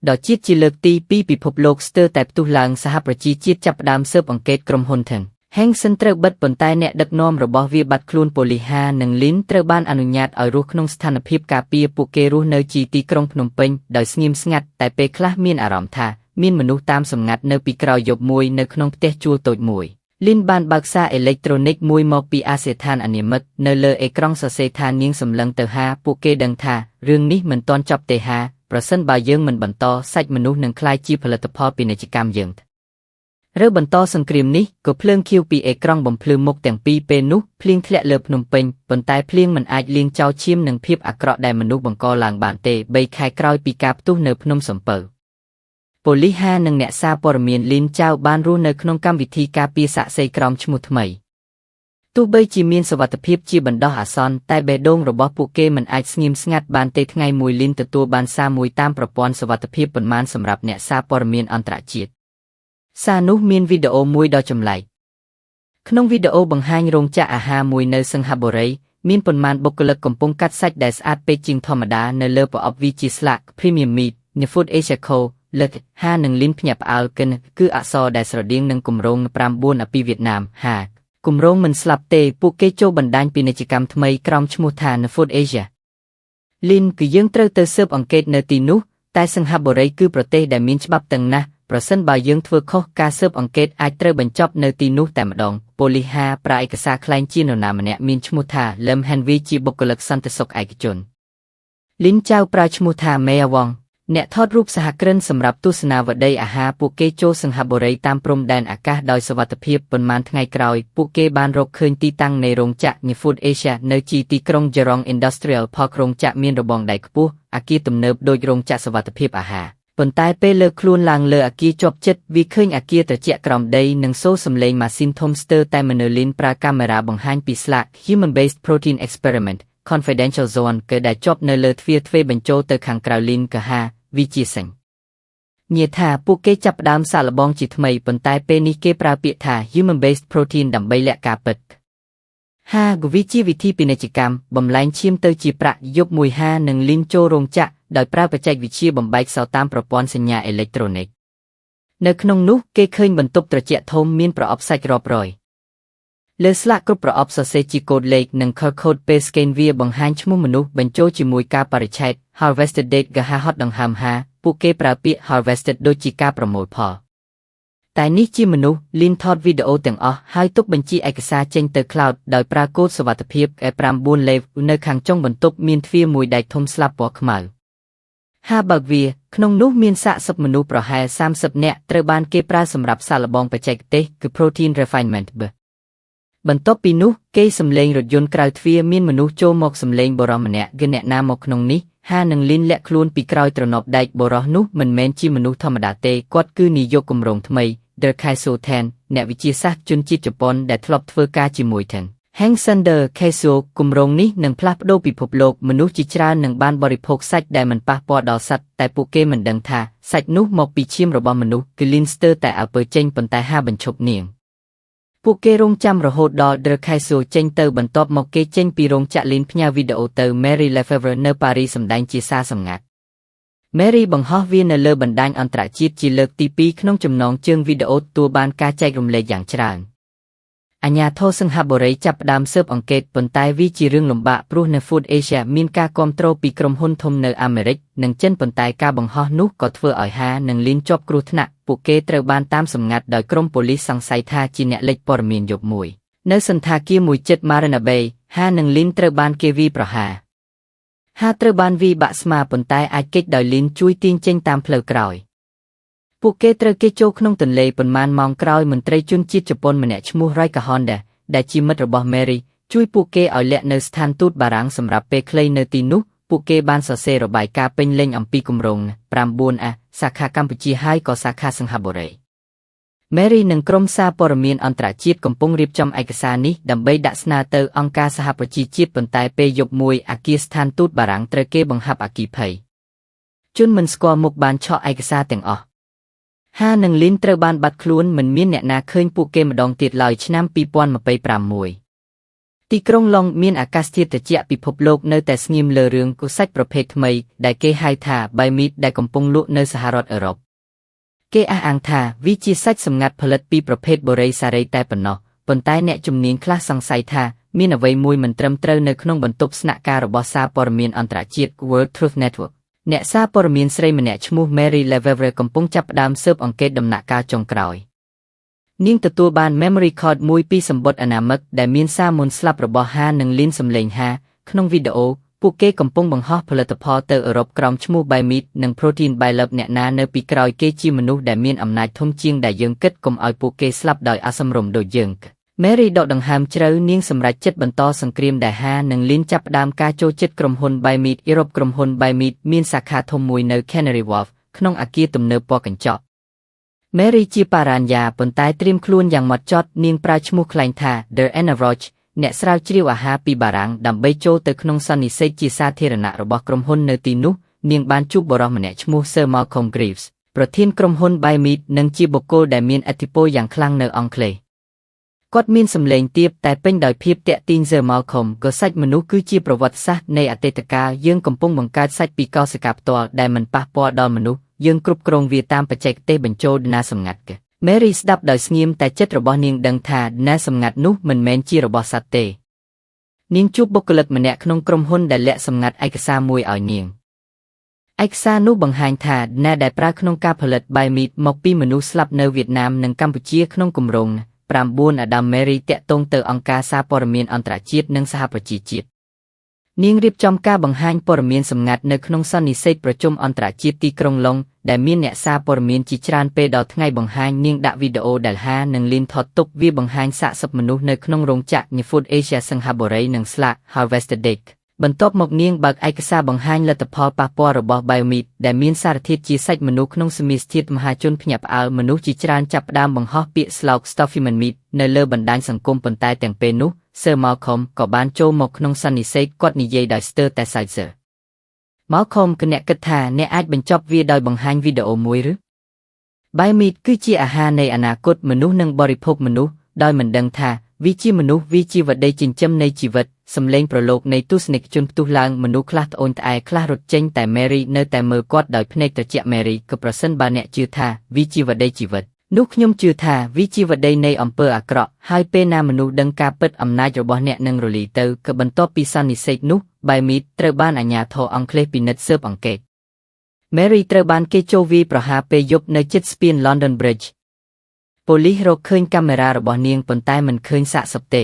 ដល់ជាតិជាលើកទី2ពិភពលោកស្ទើរតែផ្ទុះឡើងសហប្រជាជាតិចាប់ផ្ដើមស៊ើបអង្កេតក្រុមហ៊ុនទាំងHengson ត្រូវបិទប៉ុន្តែអ្នកដឹកនាំរបស់វាបាត់ខ្លួនប៉ូលីសហានិងលីនត្រូវបានអនុញ្ញាតឲ្យរស់ក្នុងស្ថានភាពការពារពួកគេរស់នៅទីក្រុងភ្នំពេញដោយស្ងៀមស្ងាត់តែពេលខ្លះមានអារម្មណ៍ថាមានមនុស្សតាមសម្ងាត់នៅពីក្រោយយប់មួយនៅក្នុងផ្ទះជួលតូចមួយលីនបានបើកសារអេឡិចត្រូនិកមួយមកពីអាសយដ្ឋានអនាមិកនៅលើអេក្រង់សរសេរថានាងសម្លឹងទៅហាពួកគេដឹងថារឿងនេះមិនទាន់ចប់ទេហាប្រសិនបើយើងមិនបន្តសាច់មនុស្សនឹងក្លាយជាផលិតផលពាណិជ្ជកម្មយើងឬបន្តសង្គ្រាមនេះក៏ភ្លើងខៀវពីអេក្រង់បំភ្លឺមុខទាំងពីរពេលនោះភ្លៀងធ្លាក់លើភ្នំពេញប៉ុន្តែភ្លៀងមិនអាចលាងចោលឈាមនិងភាពអាក្រក់ដែលមនុស្សបង្កឡើងបានទេ3ខែក្រោយពីការផ្ទុះនៅភ្នំសំពៅប៉ូលីសហានិងអ្នកសារព័ត៌មានលីនចៅបានរស់នៅក្នុងកម្មវិធីការពារសាក្សីក្រោមឈ្មោះថ្មីទោះបីជាមានសុវត្ថិភាពជាបណ្ដោះអាសន្នតែបេះដូងរបស់ពួកគេមិនអាចស្ងៀមស្ងាត់បានទេថ្ងៃមួយលីនទទួលបានសារមួយតាមប្រព័ន្ធសុវត្ថិភាពប៉ុន្មានសម្រាប់អ្នកសារព័ត៌មានអន្តរជាតិសារនោះមានវីដេអូមួយដ៏ចម្លែកក្នុងវីដេអូបង្ហាញរោងចក្រអាហារមួយនៅសិង្ហបុរីមានប៉ុន្មានបុគ្គលិកកំពុងកាត់សាច់ដែលស្អាតពេកជាងធម្មតានៅលើប្រអប់វាជាស្លាក Premium Meat នៃ Food Asia Co. លើកហានិងលីនភ្ញាក់ផ្អើលកិនគឺអក្សរដែលស្រដៀងនឹងគម្រោង9ពីវៀតណាមហាគម្រោងមិនស្លាប់ទេពួកគេចូលបណ្ដាញពាណិជ្ជកម្មថ្មីក្រោមឈ្មោះថា Food Asia លីនគឺយើងត្រូវទៅស៊ើបអង្កេតនៅទីនោះតែសិង្ហបុរីគឺប្រទេសដែលមានច្បាប់តឹងណាស់ប្រសិនបើយើងធ្វើខុសការស៊ើបអង្កេតអាចត្រូវបញ្ចប់នៅទីនោះតែម្ដងប៉ូលីសហាប្រើឯកសារក្លែងជានរណាម្នាក់មានឈ្មោះថាលឹមហាន់វីជាបុគ្គលិកសន្តិសុខឯកជនលីនចៅប្រើឈ្មោះថាមេយ៉ាវ៉ងអ្នកថតរូបសហគ្រិនសម្រាប់ទស្សនាវដ្តីអាហារពួកគេចូលសិង្ហបុរីតាមព្រំដែនអាកាសដោយសុវត្ថិភាពប៉ុន្មានថ្ងៃក្រោយពួកគេបានរកឃើញទីតាំងនៃរោងចក្រ Food Asia នៅទីក្រុង Jurong Industrial Park រោងចក្រមានរបងដែកខ្ពស់អគារទំនើបដូចរោងចក្រសុវត្ថិភាពអាហារប៉ុន្តែពេលលើកខ្លួនឡើងលើអគារជាប់ជិតវាឃើញអគារត្រជាក់ក្រោមដីនិងសូរសំឡេងម៉ាស៊ីនធំស្ទើរតែមនុស្សលីនប្រើកាមេរ៉ាបង្ហាញពីស្លាក Human Based Protein Experiment Confidential Zone គឺដែលជាប់នៅលើទ្វារទ្វេបញ្ចូលទៅខាងក្រៅលីនកាហាវិជាសិង្ហញាថាពួកគេចាប់ផ្ដើមសាកល្បងជាថ្មីប៉ុន្តែពេលនេះគេប្រើពាក្យថា Human Based Protein ដើម្បីលាក់ការពិតហាវិជាវិធីពាណិជ្ជកម្មបំលែងឈាមទៅជាប្រាក់យប់មួយហានិងលីនចូលរោងចក្រដោយប្រើបច្ចេកវិទ្យាបំបែកសោតាមប្រព័ន្ធសញ្ញាអេឡិចត្រូនិកនៅក្នុងនោះគេឃើញបន្ទប់ត្រជាក់ធំមានប្រអប់សាច់រាប់រយលើស្លាកគ្រប់ប្រអប់សរសេរជាកូដលេខនិង QR code ពេល scan វាបង្ហាញឈ្មោះមនុស្សបញ្ចូលជាមួយការបរិច្ឆេទ Harvested Date កាហាហត់ដង្ហើមហាពួកគេប្រើពាក្យ Harvested ដូចជាការប្រមូលផលតែនេះជាមនុស្សលីនថតវីដេអូទាំងអស់ហើយទុកបញ្ជីឯកសារចេញទៅ Cloud ដោយប្រើកូដសុវត្ថិភាព E9 Lev នៅខាងចុងបន្ទប់មានទ្វារមួយដែកធំស្លាបពណ៌ខ្មៅហាបើកវាក្នុងនោះមានសាកសពមនុស្សប្រហែល30នាក់ត្រូវបានគេប្រើសម្រាប់សាកល្បងបច្ចេកទេសគឺ Protein Refinement បន្ទាប់ពីនោះគេសម្លេងរថយន្តក្រៅទ្វារមានមនុស្សចូលមកសម្លេងបរិសម្នាក់គឺអ្នកណាមកក្នុងនេះហានឹងលីនលាក់ខ្លួនពីក្រោយទ្រនាប់ដែកបរិសនោះមិនមែនជាមនុស្សធម្មតាទេគាត់គឺនាយកគម្រោងថ្មី Der Kaiso Ten អ្នកវិទ្យាសាស្ត្រជនជាតិជប៉ុនដែលធ្លាប់ធ្វើការជាមួយទាំង Hengson Der Kaiso គម្រោងនេះនឹងផ្លាស់ប្ដូរពិភពលោកមនុស្សជាច្រើននឹងបានបរិភោគសាច់ដែលមិនប៉ះពាល់ដល់សត្វតែពួកគេមិនដឹងថាសាច់នោះមកពីឈាមរបស់មនុស្សគឺលីនស្ទើរតែអើពើចេញប៉ុន្តែហាបញ្ឈប់នាងពួកគេរងចាំរហូតដល់ Der Kaiso ចេញទៅបន្ទាប់មកគេចេញពីរោងចក្រលីនផ្ញើវីដេអូទៅ Mary Lefevre នៅប៉ារីសម្ដែងជាសារសម្ងាត់ Mary បង្ហោះវានៅលើបណ្ដាញអន្តរជាតិជាលើកទី2ក្នុងចំណងជើងវីដេអូទទួលបានការចែករំលែកយ៉ាងច្រើនអាជ្ញាធរសិង្ហបុរីចាប់ផ្ដើមស៊ើបអង្កេតប៉ុន្តែវាជារឿងលំបាកព្រោះនៅ Food Asia មានការគាំទ្រពីក្រុមហ៊ុនធំនៅអាមេរិកនិងចិនប៉ុន្តែការបង្ហោះនោះក៏ធ្វើឲ្យហានិងលីនជាប់គ្រោះថ្នាក់ពួកគេត្រូវបានតាមសម្ងាត់ដោយក្រុមប៉ូលីសសង្ស័យថាជាអ្នកលេចព័ត៌មានយប់មួយនៅសន្តាគារមួយជិត Marina Bay ហានិងលីនត្រូវបានគេវាយប្រហារ ហាត្រូវបានវីបាក់ស្មាប៉ុន្តែអាចគេចដោយលីនជួយទាញចេញតាមផ្លូវក្រោយពួកគេត្រូវគេចចូលក្នុងទន្លេប៉ុន្មានម៉ោងក្រោយមន្ត្រីជនជាតិជប៉ុនម្នាក់ឈ្មោះ Roy Kahonda ដែលជាមិត្តរបស់ Mary ជួយពួកគេឲ្យលាក់នៅស្ថានទូតបារាំងសម្រាប់ពេលខ្លីនៅទីនោះពួកគេបានសរសេររបាយការណ៍ពេញលេញអំពីគម្រោង 9A សាខាកម្ពុជាហើយក៏សាខាសិង្ហបុរី Mary និងក្រុមសារព័ត៌មានអន្តរជាតិកំពុងរៀបចំឯកសារនេះដើម្បីដាក់ស្នើទៅអង្គការសហប្រជាជាតិប៉ុន្តែពេលយប់មួយអគារស្ថានទូតបារាំងត្រូវគេបង្ហាប់អគ្គិភ័យជនមិនស្គាល់មុខបានឆក់ឯកសារទាំងអស់ហានិងលីនត្រូវបានបាត់ខ្លួនមិនមានអ្នកណាឃើញពួកគេម្ដងទៀតឡើយឆ្នាំ2025ទីក្រុងឡុងមានអាកាសធាតុត្រជាក់ពិភពលោកនៅតែស្ងៀមលើរឿងគូសាច់ប្រភេទថ្មីដែលគេហៅថា Bimid ដែលកំពុងលក់នៅសហរដ្ឋអឺរ៉ុបគេអះអាងថាវាជាសាច់សម្ងាត់ផលិតពីប្រភេទបូរីសារីតែប៉ុណ្ណោះប៉ុន្តែអ្នកជំនាញខ្លះសង្ស័យថាមានអ្វីមួយមិនត្រឹមត្រូវនៅក្នុងបន្ទប់ស្នាក់ការរបស់សារព័ត៌មានអន្តរជាតិ World Truth Network អ្នកសារព័ត៌មានស្រីម្នាក់ឈ្មោះ Mary Lefevre កំពុងចាប់ផ្ដើមស៊ើបអង្កេតដំណាក់កាលចុងក្រោយនាងទទួលបាន memory card មួយពីសម្បត្តិអនាមិកដែលមានសារមុនស្លាប់របស់ហានិងលីនសំឡេងហាក្នុងវីដេអូពួកគេកំពុងបង្ហោះផលិតផលទៅអឺរ៉ុបក្រោមឈ្មោះ Bimid និង Protein Biolab អ្នកណានៅពីក្រោយគេជាមនុស្សដែលមានអំណាចធំជាងដែលយើងគិតកុំឲ្យពួកគេស្លាប់ដោយអសមរម្យដូចយើង Mary ដកដង្ហើមជ្រៅនាងសម្រេចចិត្តបន្តសង្គ្រាមដែលហានិងលីនចាប់ផ្ដើមការចូលចិត្តក្រុមហ៊ុន Bimid អឺរ៉ុបក្រុមហ៊ុន Bimid មានសាខាធំមួយនៅ Canary Wharf ក្នុងអគារទំនើបពណ៌កញ្ចក់ Mary ជាបារាញាប៉ុន្តែត្រៀមខ្លួនយ៉ាងហ្មត់ចត់នាងប្រើឈ្មោះក្លែងថា The Anna Roach អ្នកស្រាវជ្រាវអាហារពីបារាំងដើម្បីចូលទៅក្នុងសន្និសីទជាសាធារណៈរបស់ក្រុមហ៊ុននៅទីនោះនាងបានជួបបុរសម្នាក់ឈ្មោះ Sir Malcolm Greaves ប្រធានក្រុមហ៊ុន Bimid និងជាបុគ្គលដែលមានឥទ្ធិពលយ៉ាងខ្លាំងនៅអង់គ្លេសគាត់មានសម្លេងទាបតែពេញដោយភាពទាក់ទាញ Sir Malcolm ក៏សាច់មនុស្សគឺជាប្រវត្តិសាស្ត្រនៃអតីតកាលយើងកំពុងបង្កើតសាច់ពីកោសិកាផ្ទាល់ដែលមិនប៉ះពាល់ដល់មនុស្សយើងគ្រប់គ្រងវាតាមបច្ចេកទេសបញ្ចូលណាសម្ងាត់ក Mary ស្ដាប់ដោយស្ងៀមតែចិត្តរបស់នាងដឹងថាណាសម្ងាត់នោះមិនមែនជារបស់សត្វទេនាងជួបបុគ្គលិកម្នាក់ក្នុងក្រុមហ៊ុនដែលលាក់សម្ងាត់ឯកសារមួយឲ្យនាងឯកសារនោះបង្ហាញថាណាដែលប្រើក្នុងការផលិត Bimid មកពីមនុស្សស្លាប់នៅវៀតណាមនិងកម្ពុជាក្នុងគម្រោង 9 Adam Mary តាក់ទងទៅអង្គការសារព័ត៌មានអន្តរជាតិនិងសហប្រជាជាតិនាងរៀបចំការបង្ហាញព័ត៌មានសម្ងាត់នៅក្នុងសន្និសីទប្រជុំអន្តរជាតិទីក្រុងឡុងដែលមានអ្នកសារព័ត៌មានជាច្រើនពេលដល់ថ្ងៃបង្ហាញនាងដាក់វីដេអូដែលហានិងលីនថតទុកវាបង្ហាញសាកសពមនុស្សនៅក្នុងរោងចក្រ Food Asia សិង្ហបុរីនិងស្លាក Harvested Egg បន្ទាប់មកនាងបើកឯកសារបង្ហាញលទ្ធផលប៉ះពាល់របស់ Bimid ដែលមានសារធាតុជាសាច់មនុស្សក្នុងសមាសធាតុមហាជនភ្ញាក់ផ្អើលមនុស្សជាច្រើនចាប់ផ្ដើមបង្ហោះពាក្យស្លោក Stuffy Meat នៅលើបណ្ដាញសង្គមប៉ុន្តែទាំងពេលនោះ Sir Malcolm ក៏បានចូលមកក្នុងសន្និសីទគាត់និយាយដោយស្ទើរតែសាច់សើ Malcolm គណៈគិតថាអ្នកអាចបញ្ចប់វាដោយបង្ហាញវីដេអូមួយឬ Bimid គឺជាអាហារនៃអនាគតមនុស្សនឹងបរិភោគមនុស្សដោយមិនដឹងថាវាជាមនុស្សវាជាវដ្តីចិញ្ចឹមនៃជីវិតសំឡេងប្រឡូកនៃទស្សនិកជនផ្ទុះឡើងមនុស្សខ្លះត្អូញត្អែខ្លះរត់ចេញតែ Mary នៅតែមើលគាត់ដោយភ្នែកត្រជាក់ Mary ក៏ប្រសិនបើអ្នកជឿថាវាជាវដ្តីជីវិតនោះខ្ញុំជឿថាវាជាវដ្តីនៃអំពើអាក្រក់ហើយពេលណាមនុស្សដឹងការពិតអំណាចរបស់អ្នកនឹងរលីទៅក៏បន្ទាប់ពីសន្និសីទនោះ Bimid ត្រូវបានអាជ្ញាធរអង់គ្លេសពិនិត្យស៊ើបអង្កេត Mary ត្រូវបានគេចូលវាយប្រហារពេលយប់នៅជិតស្ពាន London Bridge ប៉ូលីសរកឃើញកាមេរ៉ារបស់នាងប៉ុន្តែមិនឃើញសាកសពទេ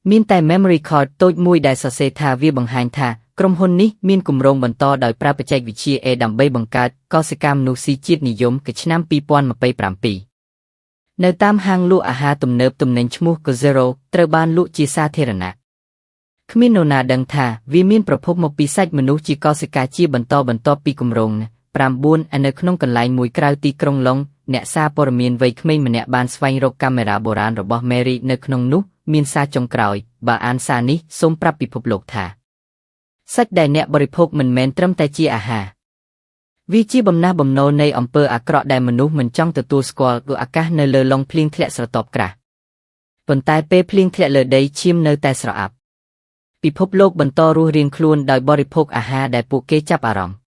មានតែ memory card តូចមួយដែលសរសេរថាវាបង្ហាញថាក្រុមហ៊ុននេះមានគម្រោងបន្តដោយប្រើបច្ចេកវិទ្យា A ដើម្បីបង្កើតកោសិកាមនុស្សស៊ីជាតិនិយមកាលឆ្នាំ2027នៅតាមហាងលក់អាហារទំនើបទំនិញឈ្មោះ Cozero ត្រូវបានលក់ជាសាធារណៈគ្មាននរណាដឹងថាវាមានប្រភពមកពីសាច់មនុស្សជាកោសិកាជាបន្តបន្ទាប់ពីគម្រោង 9 នៅក្នុងកន្លែងមួយក្រៅទីក្រុងឡុងអ្នកសារព័ត៌មានវ័យក្មេងម្នាក់បានស្វែងរកកាមេរ៉ាបុរាណរបស់ Mary នៅក្នុងនោះមានសារចុងក្រោយបើអានសារនេះសូមប្រាប់ពិភពលោកថាសាច់ដែលអ្នកបរិភោគមិនមែនត្រឹមតែជាអាហារវាជាបំណះបំណុលនៃអំពើអាក្រក់ដែលមនុស្សមិនចង់ទទួលស្គាល់គឺអាកាសនៅលើឡុងភ្លៀងធ្លាក់ស្រទាប់ក្រាស់ប៉ុន្តែពេលភ្លៀងធ្លាក់លើដីឈាមនៅតែស្រអាប់ពិភពលោកបន្តរស់រានខ្លួនដោយបរិភោគអាហារដែលពួកគេចាប់អារម្មណ៍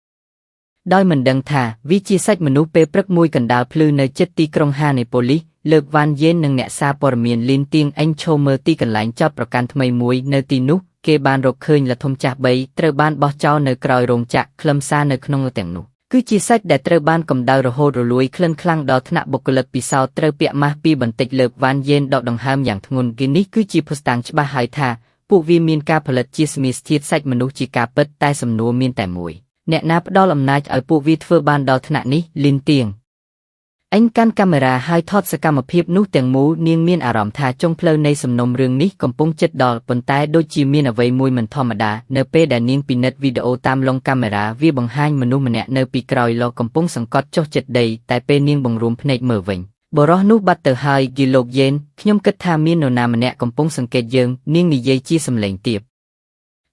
ដោយមិនដឹងថាវាជាសាច់មនុស្សពេលព្រឹកមួយកណ្ដាលភ្លឺនៅជិតទីក្រុងហានេប៉ូលីសលើកវ៉ានយេននិងអ្នកសារព័ត៌មានលីនទៀងអេងឈោមើលទីកន្លែងចោតប្រកាន់ថ្មីមួយនៅទីនោះគេបានរកឃើញលធំចាស់3ត្រូវបានបោះចោលនៅក្រោយរោងចក្រខ្លឹមសារនៅក្នុងទាំងនោះគឺជាសាច់ដែលត្រូវបានកម្ដៅរហូតរលួយក្លិនខ្លាំងដល់ថ្នាក់បុគ្គលិកពិសោធន៍ត្រូវពាក់ម៉ាស់ពីបន្តិចលើកវ៉ានយេនដកដង្ហើមយ៉ាងធ្ងន់គេនេះគឺជាភស្តុតាងច្បាស់ហើយថា ពួកវាមានការផលិតជាសមាសធាតុសាច់មនុស្សជាការពិតតែសំណួរមានតែមួយអ្នកណាផ្ដល់អំណាចឲ្យពួកវាធ្វើបានដល់ថ្នាក់នេះលីនទៀងអញកាន់កាមេរ៉ាហើយថតសកម្មភាពនោះទាំងមូលនាងមានអារម្មណ៍ថាចុងផ្លូវនៃសំណុំរឿងនេះកំពុងជិតដល់ប៉ុន្តែដូចជាមានអ្វីមួយមិនធម្មតានៅពេលដែលនាងពិនិត្យវីដេអូតាមឡុងកាមេរ៉ាវាបង្ហាញមនុស្សម្នាក់នៅពីក្រោយឡកំពុងសង្កត់ចុះចិត្តដីតែពេលនាងបង្រួមភ្នែកមើលវិញបរោះនោះបាត់ទៅហើយគីលោកយេនខ្ញុំគិតថាមាននរណាម្នាក់កំពុងសង្កេតយើងនាងនិយាយជាសំឡេងទាប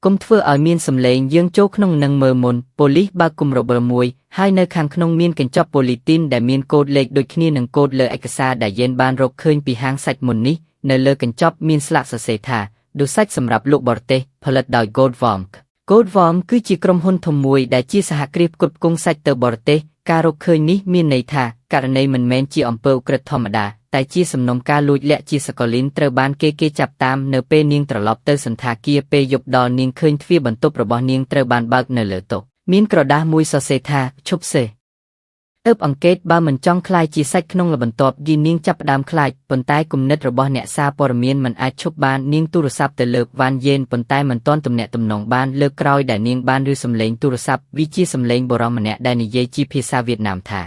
កុំធ្វើឲ្យមានសំឡេងយើងចូលក្នុងនឹងមើលមុនប៉ូលីសបើកគុំរបល់មួយហើយនៅខាងក្នុងមានកញ្ចប់ប៉ូលីទីនដែលមានកូដលេខដូចគ្នានឹងកូដលើឯកសារដែលយេនបានរកឃើញពីហាងសាច់មុននេះនៅលើកញ្ចប់មានស្លាកសរសេរថាដូចសាច់សម្រាប់លក់បរទេសផលិតដោយ Goldworm Goldworm គឺជាក្រុមហ៊ុនធំមួយដែលជាសហគ្រាសផ្គត់ផ្គង់សាច់ទៅបរទេសការរកឃើញនេះមានន័យថាករណីមិនមែនជាអំពើឧក្រិដ្ឋធម្មតាតែជាសំណុំការលួចលាក់ជាសកលីនត្រូវបានគេចាប់តាមនៅពេលនាងត្រឡប់ទៅសន្តាគារពេលយប់ដល់នាងឃើញទ្វារបន្ទប់របស់នាងត្រូវបានបើកនៅលើតុមានក្រដាសមួយសរសេរថាឈប់សេអង្កេតបើមិនចង់ខ្លាយជាសាច់ក្នុងលបន្ទាប់យីនាងចាប់ផ្ដើមខ្លាចប៉ុន្តែគំនិតរបស់អ្នកសារព័ត៌មានមិនអាចឈប់បាននាងទូរស័ព្ទទៅលើវ៉ានយេនប៉ុន្តែមិនទាន់ទំនាក់ទំនងបានលើកក្រោយដែលនាងបានឮសំឡេងទូរស័ព្ទវាជាសំឡេងបុរសម្នាក់ដែលនិយាយជាភាសាវៀតណាមថា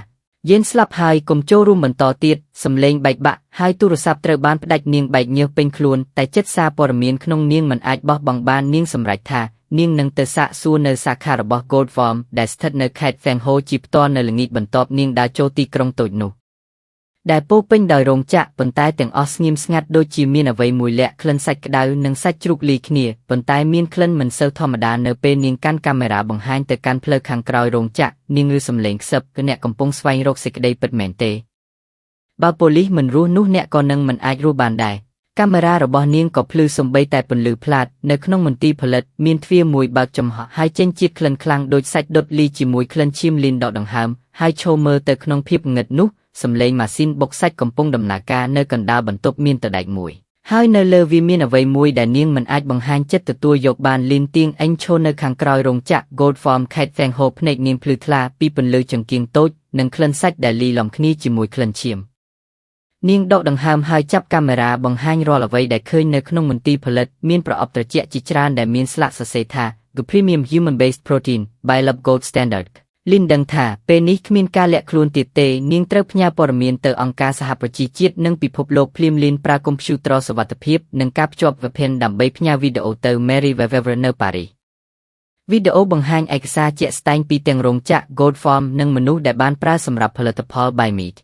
យេនស្លាប់ហើយកុំចូលរួមបន្តទៀតសំឡេងបែកបាក់ហើយទូរស័ព្ទត្រូវបានផ្ដាច់នាងបែកញើសពេញខ្លួនតែចិត្តសារព័ត៌មានក្នុងនាងមិនអាចបោះបង់បាននាងសម្រេចថានាងនឹងទៅសាកសួរនៅសាខារបស់ Goldworm ដែលស្ថិតនៅខេត្ត Feng Ho ជាផ្ទាល់នៅល្ងាចបន្ទាប់នាងដើរចូលទីក្រុងតូចនោះដែលពោពេញដោយរោងចក្រប៉ុន្តែទាំងអស់ស្ងៀមស្ងាត់ដូចជាមានអ្វីមួយលាក់ក្លិនសាច់ក្តៅនិងសាច់ជ្រូកលាយគ្នាប៉ុន្តែមានក្លិនមិនសូវធម្មតានៅពេលនាងកាន់កាមេរ៉ាបង្ហាញទៅកាន់ផ្លូវខាងក្រោយរោងចក្រនាងឮសំឡេងខ្សឹបគឺអ្នកកំពុងស្វែងរកសេចក្តីពិតមែនទេបើប៉ូលីសមិនរស់នោះអ្នកក៏នឹងមិនអាចរស់បានដែរកាមេរ៉ារបស់នាងក៏ភ្លឺសំបីតែពន្លឺផ្លាតនៅក្នុងមន្ទីរផលិតមានទ្វារមួយបើកចំហហើយចេញជាតិក្លិនខ្លាំងដូចសាច់ដុតលីជាមួយក្លិនឈាមលីនដកដង្ហើមហើយឈរមើលទៅក្នុងភាពងឹតនោះសំឡេងម៉ាស៊ីនបុកសាច់កំពុងដំណើរការនៅកណ្ដាលបន្ទប់មានតដែកមួយហើយនៅលើវាមានអ្វីមួយដែលនាងមិនអាចបង្ហាញចិត្តទទួលយកបានលីនទៀងអេងឈរនៅខាងក្រោយរោងចក្រ Goldworm ខេត្ត Feng Ho ភ្នែកនាងភ្លឺថ្លាពីពន្លឺចង្កៀងតូចនិងក្លិនសាច់ដែលលីឡំគ្នាជាមួយក្លិនឈាមនាងដកដង្ហើមហើយចាប់កាមេរ៉ាបង្ហាញរាល់អ្វីដែលឃើញនៅក្នុងមន្ទីរផលិតមានប្រអប់ត្រជាក់ជាច្រើនដែលមានស្លាកសរសេរថា The Premium Human Based Protein by Lab Gold Standard លីនដឹងថាពេលនេះគ្មានការលាក់ខ្លួនទៀតទេនាងត្រូវផ្ញើព័ត៌មានទៅអង្គការសហប្រជាជាតិនិងពិភពលោកភ្លាមលីនប្រើកុំព្យូទ័រសុវត្ថិភាពនិងការភ្ជាប់ VPN ដើម្បីផ្ញើវីដេអូទៅ Mary Weaver នៅប៉ារីសវីដេអូបង្ហាញឯកសារជាក់ស្ដែងពីទាំងរោងចក្រ Goldworm និងមនុស្សដែលបានប្រើសម្រាប់ផលិតផល Biomeat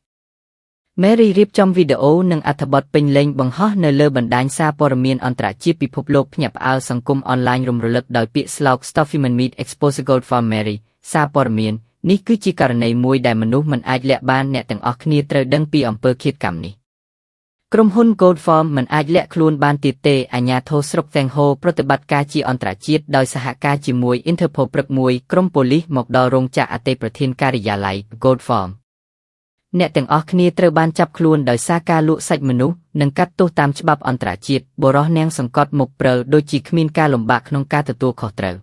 Mary រៀបចំវីដេអូនិងអត្ថបទពេញលេញបង្ហោះនៅលើបណ្ដាញសារព័ត៌មានអន្តរជាតិពិភពលោកភ្ញាក់ផ្អើលសង្គមអនឡាញរំលឹកដោយពាក្យស្លោក Stuffyman Meat Expose Goldworm Mary សារព័ត៌មាននេះគឺជាករណីមួយដែលមនុស្សមិនអាចលាក់បានអ្នកទាំងអស់គ្នាត្រូវដឹងពីអំពើឃាតកម្មនេះក្រុមហ៊ុន Goldworm មិនអាចលាក់ខ្លួនបានទៀតទេអាជ្ញាធរស្រុក Feng Ho ប្រតិបត្តិការជាអន្តរជាតិដោយសហការជាមួយ Interpol ព្រឹកមួយក្រុមប៉ូលីសមកដល់រោងចក្រអតីតប្រធានការិយាល័យ Goldwormអ្នកទាំងអស់គ្នាត្រូវបានចាប់ខ្លួនដោយសារការលក់សាច់មនុស្សនិងកាត់ទោសតាមច្បាប់អន្តរជាតិបរោះនាងសង្កត់មុខព្រិលដូចជាគ្មានការលំបាកក្នុងការទទួលខុសត្រូវ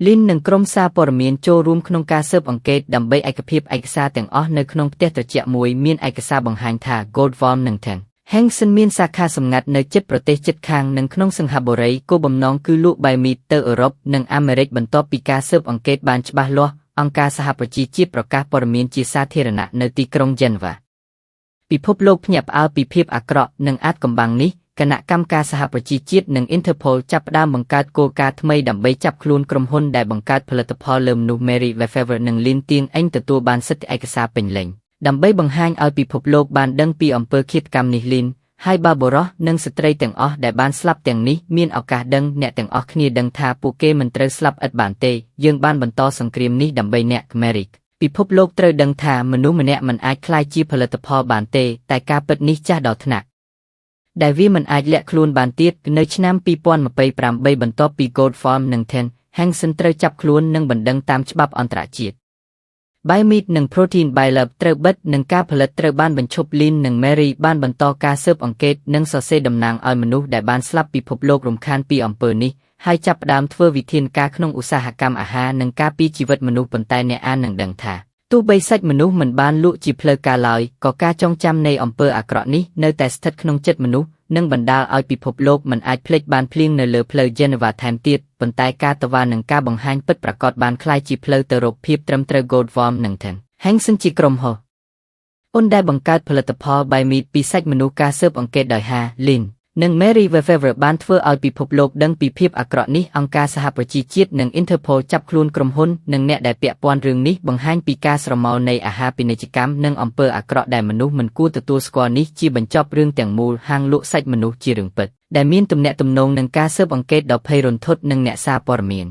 លីននិងក្រុមសារព័ត៌មានចូលរួមក្នុងការស៊ើបអង្កេតដើម្បីឯកភាពឯកសារទាំងអស់នៅក្នុងផ្ទះត្រជាក់មួយមានឯកសារបង្ហាញថា Goldworm និង Ten Hengson មានសាខាសម្ងាត់នៅជិតប្រទេសជិតខាងនិងក្នុងសិង្ហបុរីគោលបំណងគឺលក់បាយមីតទៅអឺរ៉ុបនិងអាមេរិកបន្ទាប់ពីការស៊ើបអង្កេតបានច្បាស់លាស់អង្គការសហប្រជាជាតិប្រកាសព័ត៌មានជាសាធារណៈនៅទីក្រុង Geneva ពិភពលោកភ្ញាក់ផ្អើលពីភាពអាក្រក់និងអាថ៌កំបាំងនេះគណៈកម្មការសហប្រជាជាតិនិង Interpol ចាប់ផ្ដើមបង្កើតគោលការណ៍ថ្មីដើម្បីចាប់ខ្លួនក្រុមហ៊ុនដែលបង្កើតផលិតផលលើមនុស្ស Mary Weaver និង Lin Tieng Eng ទទួលបានសិទ្ធិឯកសារពេញលេញដើម្បីបង្ហាញឲ្យពិភពលោកបានដឹងពីអំពើឃាតកម្មនេះលីនហើយបើបុរសនិងស្ត្រីទាំងអស់ដែលបានស្លាប់ទាំងនេះមានឱកាសដឹងអ្នកទាំងអស់គ្នាដឹងថាពួកគេមិនត្រូវស្លាប់ឥតបានទេយើងបានបន្តសង្គ្រាមនេះដើម្បីអ្នក America ពិភពលោកត្រូវដឹងថាមនុស្សម្នាក់មិនអាចក្លាយជាផលិតផលបានទេតែការពិតនេះចាស់ដល់ថ្នាក់ដែលវាមិនអាចលាក់ខ្លួនបានទៀតនៅឆ្នាំ2028បន្ទាប់ពី Goldworm និង Ten Hengson ត្រូវចាប់ខ្លួននិងបណ្ដឹងតាមច្បាប់អន្តរជាតិBiomeat និង Protein by Lab ត្រូវបិទនិងការផលិតត្រូវបានបញ្ឈប់លីននិង Mary បានបន្តការស៊ើបអង្កេតនិងសរសេរតំណាងឲ្យមនុស្សដែលបានស្លាប់ពិភពលោករំខានពីអំពើនេះហើយចាប់ផ្ដើមធ្វើវិធានការក្នុងឧស្សាហកម្មអាហារនិងការពារជីវិតមនុស្សប៉ុន្តែអ្នកអាននឹងដឹងថាទោះបីសាច់មនុស្សមិនបានលក់ជាផ្លូវការឡើយក៏ការចងចាំនៃអំពើអាក្រក់នេះនៅតែស្ថិតក្នុងចិត្តមនុស្ស និងបណ្ដាលឲ្យពិភពលោកមិនអាចភ្លេចបានភ្លៀងនៅលើផ្លូវ Geneva ថែមទៀតប៉ុន្តែការតវ៉ានិងការបង្ហាញពិតប្រាកដបានក្លាយជាផ្លូវទៅរកភាពត្រឹមត្រូវ Gold Worm និង Ten Hengsen ជាក្រុមហ៊ុនដែលបង្កើតផលិតផល Biomeat ពីសាច់មនុស្សការស៊ើបអង្កេតដោយ Lin និង Mary Lefevre បានធ្វើឲ្យពិភពលោកដឹងពីភាពអាក្រក់នេះអង្គការសហប្រជាជាតិនិង Interpol ចាប់ខ្លួនក្រុមហ៊ុននិងអ្នកដែលពាក់ព័ន្ធរឿងនេះបង្ហាញពីការស្រមោលនៃអាហារពាណិជ្ជកម្មនិងអំពើអាក្រក់ដែលមនុស្សមិនគួរទទួលស្គាល់នេះជាបញ្ចប់រឿងទាំងមូលហាងលក់សាច់មនុស្សជារឿងពិតដែលមានទំនាក់ទំនងនឹងការស៊ើបអង្កេតដ៏ភ័យរន្ធត់និងអ្នកសារព័ត៌មាន